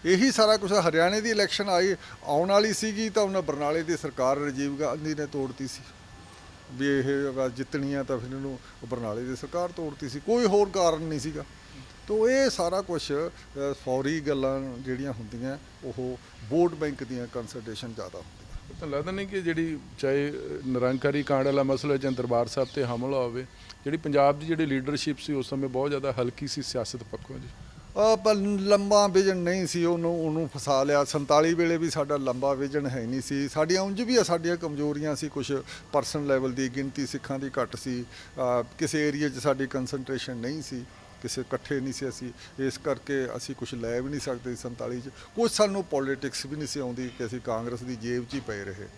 ਇਹੀ ਸਾਰਾ ਕੁਛ। ਹਰਿਆਣੇ ਦੀ ਇਲੈਕਸ਼ਨ ਆਉਣ ਵਾਲੀ ਸੀਗੀ ਤਾਂ ਉਹਨਾਂ ਬਰਨਾਲੇ ਦੀ ਸਰਕਾਰ ਰਾਜੀਵ ਗਾਂਧੀ ਨੇ ਤੋੜਤੀ ਸੀ ਵੀ ਇਹ ਜਿੱਤਣੀ ਆ, ਤਾਂ ਫਿਰ ਇਹਨੂੰ ਬਰਨਾਲੇ ਦੀ ਸਰਕਾਰ ਤੋੜਤੀ ਸੀ, ਕੋਈ ਹੋਰ ਕਾਰਨ ਨਹੀਂ ਸੀਗਾ। ਤੋ ਇਹ ਸਾਰਾ ਕੁਛ ਫੌਰੀ ਗੱਲਾਂ ਜਿਹੜੀਆਂ ਹੁੰਦੀਆਂ ਉਹ ਵੋਟ ਬੈਂਕ ਦੀਆਂ ਕੰਸਲਟੇਸ਼ਨ ਜ਼ਿਆਦਾ ਹੁੰਦੀਆਂ। ਤਾਂ ਲੱਗਦਾ ਨਹੀਂ ਕਿ ਜਿਹੜੀ ਚਾਹੇ ਨਿਰੰਕਾਰੀ ਕਾਂਡ ਵਾਲਾ ਮਸਲਾ ਜਾਂ ਦਰਬਾਰ ਸਾਹਿਬ ਤੇ ਹਮਲਾ ਹੋਵੇ, ਜਿਹੜੀ ਪੰਜਾਬ ਦੀ ਜਿਹੜੀ ਲੀਡਰਸ਼ਿਪ ਸੀ ਉਸ ਸਮੇਂ ਬਹੁਤ ਜ਼ਿਆਦਾ ਹਲਕੀ ਸੀ ਸਿਆਸਤ ਪੱਖੋਂ ਜੀ। ਪਰ ਲੰਬਾ ਵਿਜ਼ਨ ਨਹੀਂ ਸੀ, ਉਹਨੂੰ ਫਸਾ ਲਿਆ। 47 ਵੇਲੇ ਵੀ ਸਾਡਾ ਲੰਬਾ ਵਿਜ਼ਨ ਹੈ ਨਹੀਂ ਸੀ। ਸਾਡੀਆਂ ਉਂਝ ਵੀ ਸਾਡੀਆਂ ਕਮਜ਼ੋਰੀਆਂ ਸੀ, ਕੁਝ ਪਰਸਨ ਲੈਵਲ ਦੀ ਗਿਣਤੀ ਸਿੱਖਾਂ ਦੀ ਘੱਟ ਸੀ, ਕਿਸੇ ਏਰੀਏ 'ਚ ਸਾਡੀ ਕੰਸਨਟ੍ਰੇਸ਼ਨ ਨਹੀਂ ਸੀ, ਕਿਸੇ ਇਕੱਠੇ ਨਹੀਂ ਸੀ ਅਸੀਂ, ਇਸ ਕਰਕੇ ਅਸੀਂ ਕੁਝ ਲੈ ਵੀ ਨਹੀਂ ਸਕਦੇ 47 'ਚ। ਕੁਝ ਸਾਨੂੰ ਪੋਲੀਟਿਕਸ ਵੀ ਨਹੀਂ ਸੀ ਆਉਂਦੀ ਕਿ ਅਸੀਂ ਕਾਂਗਰਸ ਦੀ ਜੇਬ 'ਚ ਹੀ ਪਏ ਰਹੇ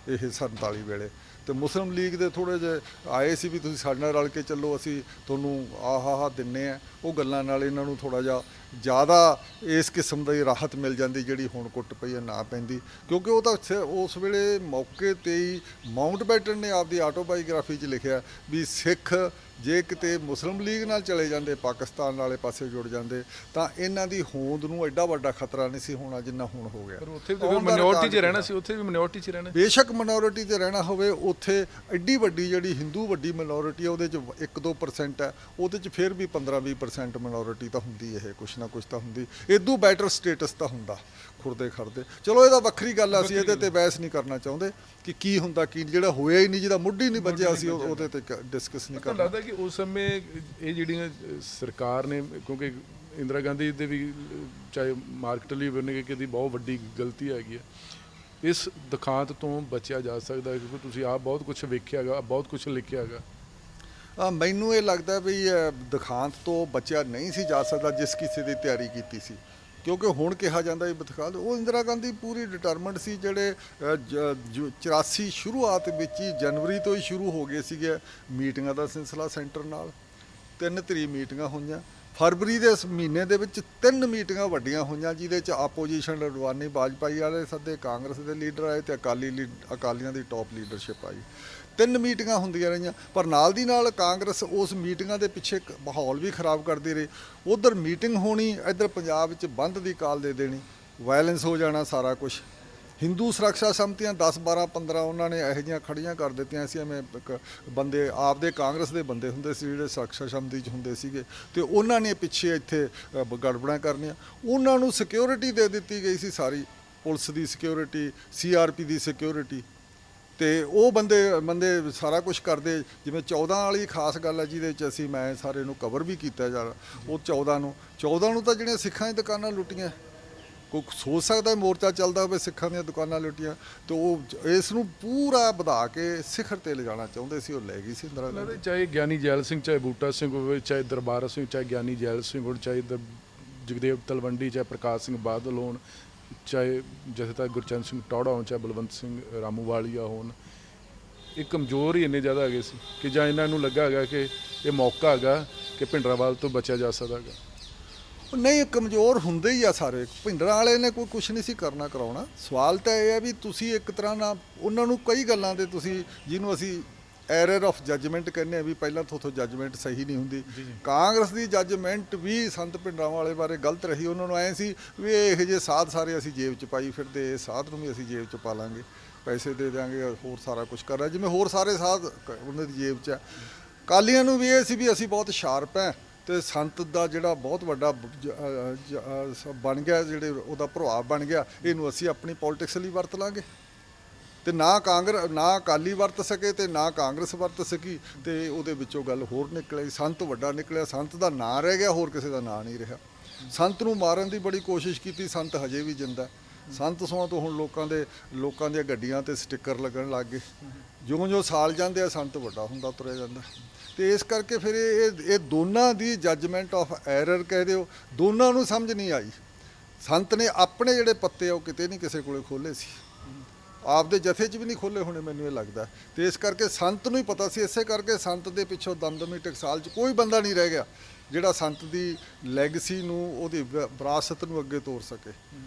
ਇਹ 47 ਵੇਲੇ। ਤੇ ਮੁਸਲਿਮ ਲੀਗ ਦੇ ਥੋੜ੍ਹੇ ਜਿਹੇ ਆਏ ਸੀ ਵੀ ਤੁਸੀਂ ਸਾਡੇ ਨਾਲ ਰਲ ਕੇ ਚੱਲੋ, ਅਸੀਂ ਤੁਹਾਨੂੰ ਆਹ ਦਿੰਨੇ ਆ। ਉਹ ਗੱਲਾਂ ਨਾਲ ਇਹਨਾਂ ਨੂੰ ਥੋੜ੍ਹਾ ਜਿਹਾ ਜ਼ਿਆਦਾ ਇਸ ਕਿਸਮ ਦੀ ਰਾਹਤ ਮਿਲ ਜਾਂਦੀ ਜਿਹੜੀ ਹੁਣ ਕੁੱਟ ਪਈ ਹੈ ਨਾ ਪੈਂਦੀ, ਕਿਉਂਕਿ ਉਹ ਤਾਂ ਉਸ ਵੇਲੇ ਮੌਕੇ 'ਤੇ ਹੀ ਮਾਊਂਟ ਬੈਟਨ ਨੇ ਆਪਦੀ ਆਟੋਬਾਇਓਗ੍ਰਾਫੀ 'ਚ ਲਿਖਿਆ ਵੀ ਸਿੱਖ ਜੇ ਕਿਤੇ ਮੁਸਲਿਮ ਲੀਗ ਨਾਲ ਚਲੇ ਜਾਂਦੇ, ਪਾਕਿਸਤਾਨ ਵਾਲੇ ਪਾਸੇ ਜੁੜ ਜਾਂਦੇ, ਤਾਂ ਇਹਨਾਂ ਦੀ ਹੋਂਦ ਨੂੰ ਐਡਾ ਵੱਡਾ ਖਤਰਾ ਨਹੀਂ ਸੀ ਹੋਣਾ ਜਿੰਨਾ ਹੁਣ ਹੋ ਗਿਆ। ਪਰ ਉੱਥੇ ਵੀ ਮਿਨੋਰਟੀ 'ਚ ਰਹਿਣਾ ਸੀ, ਉੱਥੇ ਵੀ ਮਿਨੋਰਟੀ 'ਚ ਰਹਿਣਾ। ਬੇਸ਼ੱਕ ਮਿਨੋਰਿਟੀ 'ਚ ਰਹਿਣਾ ਹੋਵੇ, ਉੱਥੇ ਐਡੀ ਵੱਡੀ ਜਿਹੜੀ ਹਿੰਦੂ ਵੱਡੀ ਮਿਨੋਰਿਟੀ ਹੈ ਉਹਦੇ 'ਚ 1-2% ਹੈ, ਉਹਦੇ 'ਚ ਫਿਰ ਵੀ 15-20% ਮਿਨੋਰਿਟੀ ਤਾਂ ਹੁੰਦੀ, ਇਹ ਕੁਛ ਨਾ ਕੁਛ ਤਾਂ ਹੁੰਦੀ। ਇਦੋਂ ਬੈਟਰ ਸਟੇਟਸ ਤਾਂ ਹੁੰਦਾ ਖੁਰਦੇ ਖੜਦੇ। ਚਲੋ ਇਹਦਾ ਵੱਖਰੀ ਗੱਲ ਆ, ਅਸੀਂ ਇਹਦੇ ਤੇ ਬਹਿਸ ਨਹੀਂ ਕਰਨਾ ਚਾਹੁੰਦੇ ਕਿ ਕੀ ਹੁੰਦਾ ਕੀ ਜਿਹੜਾ ਹੋਇਆ ਹੀ ਨਹੀਂ, ਜਿਹਦਾ ਮੁੱਢ ਹੀ ਨਹੀਂ ਵੱਜਿਆ, ਅਸੀਂ ਉਹਦੇ ਤੇ ਡਿਸਕਸ ਨਹੀਂ ਕਰਨਾ। ਲੱਗਦਾ ਕਿ ਉਸ ਸਮੇਂ ਇਹ ਜਿਹੜੀਆਂ ਸਰਕਾਰ ਨੇ, ਕਿਉਂਕਿ ਇੰਦਰਾ ਗਾਂਧੀ ਦੇ ਵੀ ਚਾਹੇ ਮਾਰਕਟਲੀ ਬਣੇ ਕਿ ਇਹਦੀ ਬਹੁਤ ਵੱਡੀ ਗਲਤੀ ਹੈਗੀ ਹੈ, ਇਸ ਦੁਖਾਂਤ ਤੋਂ ਬਚਿਆ ਜਾ ਸਕਦਾ ਹੈ ਕਿਉਂਕਿ ਤੁਸੀਂ ਆਪ ਬਹੁਤ ਕੁਝ ਵੇਖਿਆ ਹੈਗਾ, ਬਹੁਤ ਕੁਝ ਲਿਖਿਆ ਹੈਗਾ। ਮੈਨੂੰ ਇਹ ਲੱਗਦਾ ਵੀ ਦੁਖਾਂਤ ਤੋਂ ਬਚਿਆ ਨਹੀਂ ਸੀ ਜਾ ਸਕਦਾ ਜਿਸ ਕਿਸੇ ਦੀ ਤਿਆਰੀ ਕੀਤੀ ਸੀ, ਕਿਉਂਕਿ ਹੁਣ ਕਿਹਾ ਜਾਂਦਾ ਇਹ ਬਤਖਾਲ ਉਹ ਇੰਦਰਾ ਗਾਂਧੀ ਪੂਰੀ ਡਿਟਰਮਿੰਡ ਸੀ। ਜਿਹੜੇ 84 ਸ਼ੁਰੂਆਤ ਵਿੱਚ ਹੀ ਜਨਵਰੀ ਤੋਂ ਹੀ ਸ਼ੁਰੂ ਹੋ ਗਏ ਸੀਗੇ ਮੀਟਿੰਗਾਂ ਦਾ ਸਿਲਸਿਲਾ ਸੈਂਟਰ ਨਾਲ। 3 ਧਰੀ ਮੀਟਿੰਗਾਂ ਹੋਈਆਂ ਫਰਵਰੀ ਦੇ ਮਹੀਨੇ ਦੇ ਵਿੱਚ, 3 ਮੀਟਿੰਗਾਂ ਵੱਡੀਆਂ ਹੋਈਆਂ ਜਿਹਦੇ 'ਚ ਆਪੋਜੀਸ਼ਨ ਅਡਵਾਨੀ ਵਾਜਪਾਈ ਵਾਲੇ ਸੱਦੇ, ਕਾਂਗਰਸ ਦੇ ਲੀਡਰ ਆਏ ਤੇ ਅਕਾਲੀਆਂ ਦੀ ਟੌਪ ਲੀਡਰਸ਼ਿਪ ਆਈ। 3 ਮੀਟਿੰਗਾਂ ਹੁੰਦੀਆਂ ਰਹੀਆਂ, ਪਰ ਨਾਲ ਦੀ ਨਾਲ ਕਾਂਗਰਸ ਉਸ ਮੀਟਿੰਗਾਂ ਦੇ ਪਿੱਛੇ ਮਾਹੌਲ ਵੀ ਖਰਾਬ ਕਰਦੀ ਰਹੀ। ਉਧਰ ਮੀਟਿੰਗ ਹੋਣੀ, ਇੱਧਰ ਪੰਜਾਬ ਵਿੱਚ ਬੰਦ ਦੀ ਕਾਲ ਦੇ ਦੇਣੀ, ਵਾਇਲੈਂਸ ਹੋ ਜਾਣਾ ਸਾਰਾ ਕੁਝ। ਹਿੰਦੂ ਸੁਰੱਖਿਆ ਸਮਤੀਆਂ 10, 12, 15 ਉਹਨਾਂ ਨੇ ਇਹੋ ਜਿਹੀਆਂ ਖੜੀਆਂ ਕਰ ਦਿੱਤੀਆਂ ਸੀ। ਐਵੇਂ ਬੰਦੇ ਆਪਦੇ ਕਾਂਗਰਸ ਦੇ ਬੰਦੇ ਹੁੰਦੇ ਸੀ ਜਿਹੜੇ ਸੁਰੱਖਿਆ ਸਮਤੀ 'ਚ ਹੁੰਦੇ ਸੀਗੇ, ਤੇ ਉਹਨਾਂ ਨੇ ਪਿੱਛੇ ਇੱਥੇ ਗੜਬੜਾਂ ਕਰਨੀਆਂ। ਉਹਨਾਂ ਨੂੰ ਸਿਕਿਉਰਿਟੀ ਦੇ ਦਿੱਤੀ ਗਈ ਸੀ, ਸਾਰੀ ਪੁਲਿਸ ਦੀ ਸਿਕਿਉਰਿਟੀ, CRP ਦੀ ਸਿਕਿਉਰਿਟੀ, ਤੇ ਉਹ ਬੰਦੇ ਸਾਰਾ ਕੁਝ ਕਰਦੇ। ਜਿਵੇਂ 14 ਵਾਲੀ ਖਾਸ ਗੱਲ ਹੈ ਜਿਹਦੇ 'ਚ ਮੈਂ ਸਾਰੇ ਨੂੰ ਕਵਰ ਵੀ ਕੀਤਾ ਜਾ, ਉਹ 14 ਨੂੰ ਤਾਂ ਜਿਹੜੀਆਂ ਸਿੱਖਾਂ ਦੀਆਂ ਦੁਕਾਨਾਂ ਲੁੱਟੀਆਂ, ਕੋਈ ਸੋਚ ਸਕਦਾ ਮੋਰਚਾ ਚੱਲਦਾ ਹੋਵੇ ਸਿੱਖਾਂ ਦੀਆਂ ਦੁਕਾਨਾਂ ਲੁੱਟੀਆਂ, ਤੇ ਉਹ ਇਸ ਨੂੰ ਪੂਰਾ ਵਧਾ ਕੇ ਸਿਖਰ ਤੇ ਲਿਜਾਣਾ ਚਾਹੁੰਦੇ ਸੀ, ਉਹ ਲੈ ਗਈ ਸੀ ਇੰਦਰਾ ਗਾਂਧੀ। ਚਾਹੇ ਗਿਆਨੀ ਜੈਲ ਸਿੰਘ, ਚਾਹੇ ਬੂਟਾ ਸਿੰਘ ਹੋਵੇ, ਚਾਹੇ ਦਰਬਾਰਾ ਸਿੰਘ, ਚਾਹੇ ਗਿਆਨੀ ਜੈਲ ਸਿੰਘ ਹੋਣ, ਚਾਹੇ ਜਗਦੇਵ ਤਲਵੰਡੀ, ਚਾਹੇ ਪ੍ਰਕਾਸ਼ ਸਿੰਘ ਬਾਦਲ ਹੋਣ, ਚਾਹੇ ਜਥੇਦਾਰ ਗੁਰਚਰਨ ਸਿੰਘ ਟੌੜਾ ਹੋਣ, ਚਾਹੇ ਬਲਵੰਤ ਸਿੰਘ ਰਾਮੂਵਾਲੀਆ ਹੋਣ, ਇਹ ਕਮਜ਼ੋਰ ਹੀ ਇੰਨੇ ਜ਼ਿਆਦਾ ਹੈਗੇ ਸੀ ਕਿ ਜਾਂ ਇਹਨਾਂ ਨੂੰ ਲੱਗਾ ਹੈਗਾ ਕਿ ਇਹ ਮੌਕਾ ਹੈਗਾ ਕਿ ਭਿੰਡਰਾਂਵਾਲੇ ਤੋਂ ਬਚਿਆ ਜਾ ਸਕਦਾ ਹੈਗਾ। ਨਹੀਂ, ਕਮਜ਼ੋਰ ਹੁੰਦੇ ਹੀ ਆ ਸਾਰੇ। ਭਿੰਡਰਾਂ ਵਾਲੇ ਨੇ ਕੋਈ ਕੁਛ ਨਹੀਂ ਸੀ ਕਰਨਾ ਕਰਾਉਣਾ। ਸਵਾਲ ਤਾਂ ਇਹ ਹੈ ਵੀ ਤੁਸੀਂ ਇੱਕ ਤਰ੍ਹਾਂ ਨਾਲ ਉਹਨਾਂ ਨੂੰ ਕਈ ਗੱਲਾਂ ਤੇ ਤੁਸੀਂ, ਜਿਹਨੂੰ ਅਸੀਂ ਐਰਰ ਆਫ ਜੱਜਮੈਂਟ ਕਹਿੰਦੇ ਆ, ਵੀ ਪਹਿਲਾਂ ਤੋਂ ਜੱਜਮੈਂਟ ਸਹੀ ਨਹੀਂ ਹੁੰਦੀ। ਕਾਂਗਰਸ ਦੀ ਜੱਜਮੈਂਟ ਵੀ ਸੰਤ ਭਿੰਡਰਾਂਵਾਲੇ ਬਾਰੇ ਗਲਤ ਰਹੀ। ਉਹਨਾਂ ਨੂੰ ਐਂ ਸੀ ਵੀ ਇਹੋ ਜਿਹੇ ਸਾਧ ਸਾਰੇ ਅਸੀਂ ਜੇਬ 'ਚ ਪਾਈ ਫਿਰਦੇ, ਇਹ ਸਾਧ ਨੂੰ ਵੀ ਅਸੀਂ ਜੇਬ 'ਚ ਪਾ ਲਾਂਗੇ, ਪੈਸੇ ਦੇ ਦਿਆਂਗੇ, ਹੋਰ ਸਾਰਾ ਕੁਝ ਕਰ ਰਿਹਾ, ਜਿਵੇਂ ਹੋਰ ਸਾਰੇ ਸਾਧ ਉਹਨਾਂ ਦੀ ਜੇਬ 'ਚ ਹੈ। ਅਕਾਲੀਆਂ ਨੂੰ ਵੀ ਇਹ ਸੀ ਵੀ ਅਸੀਂ ਬਹੁਤ ਸ਼ਾਰਪ ਹੈ, ਤੇ ਸੰਤ ਦਾ ਜਿਹੜਾ ਬਹੁਤ ਵੱਡਾ ਬਣ ਗਿਆ, ਜਿਹੜੇ ਉਹਦਾ ਪ੍ਰਭਾਵ ਬਣ ਗਿਆ, ਇਹਨੂੰ ਅਸੀਂ ਆਪਣੀ ਪੋਲਿਟਿਕਸ ਲਈ ਵਰਤ ਲਾਂਗੇ। ਤੇ ਨਾ ਅਕਾਲੀ ਵਰਤ ਸਕੇ ਤੇ ਨਾ ਕਾਂਗਰਸ ਵਰਤ ਸਕੀ, ਤੇ ਉਹਦੇ ਵਿੱਚੋਂ ਗੱਲ ਹੋਰ ਨਿਕਲੀ। ਸੰਤ ਵੱਡਾ ਨਿਕਲਿਆ, ਸੰਤ ਦਾ ਨਾਂ ਰਹਿ ਗਿਆ, ਹੋਰ ਕਿਸੇ ਦਾ ਨਾਂ ਨਹੀਂ ਰਿਹਾ। ਸੰਤ ਨੂੰ ਮਾਰਨ ਦੀ ਬੜੀ ਕੋਸ਼ਿਸ਼ ਕੀਤੀ, ਸੰਤ ਹਜੇ ਵੀ ਜਿੰਦਾ। ਸੰਤ ਸੋਹਾਂ ਤੋਂ ਹੁਣ ਲੋਕਾਂ ਦੀਆਂ ਗੱਡੀਆਂ ਤੇ ਸਟicker ਲੱਗਣ ਲੱਗ ਗਏ। ਜਿਉਂ-ਜਿਉਂ ਸਾਲ ਜਾਂਦੇ ਆ ਸੰਤ ਵੱਡਾ ਹੁੰਦਾ ਤੁਰਿਆ ਜਾਂਦਾ। ਤੇ ਇਸ ਕਰਕੇ ਫਿਰ ਇਹ ਦੋਨਾਂ ਦੀ ਜੱਜਮੈਂਟ ਆਫ ਐਰਰ ਕਹਿ ਦਿਓ, ਦੋਨਾਂ ਨੂੰ ਸਮਝ ਨਹੀਂ ਆਈ। ਸੰਤ ਨੇ ਆਪਣੇ ਜਿਹੜੇ ਪੱਤੇ ਆ ਉਹ ਕਿਤੇ ਨਹੀਂ ਕਿਸੇ ਕੋਲੇ ਖੋਲ੍ਹੇ ਸੀ, ਆਪਦੇ ਜਥੇ 'ਚ ਵੀ ਨਹੀਂ ਖੋਲ੍ਹੇ ਹੋਣੇ ਮੈਨੂੰ ਇਹ ਲੱਗਦਾ। ਤੇ ਇਸ ਕਰਕੇ ਸੰਤ ਨੂੰ ਹੀ ਪਤਾ ਸੀ, ਇਸੇ ਕਰਕੇ ਸੰਤ ਦੇ ਪਿੱਛੋਂ ਦਮਦਮੀ ਟਕਸਾਲ 'ਚ ਕੋਈ ਬੰਦਾ ਨਹੀਂ ਰਹਿ ਗਿਆ ਜਿਹੜਾ ਸੰਤ ਦੀ ਲੈਗਸੀ ਨੂੰ, ਉਹਦੀ ਵਿਰਾਸਤ ਨੂੰ ਅੱਗੇ ਤੋਰ ਸਕੇ।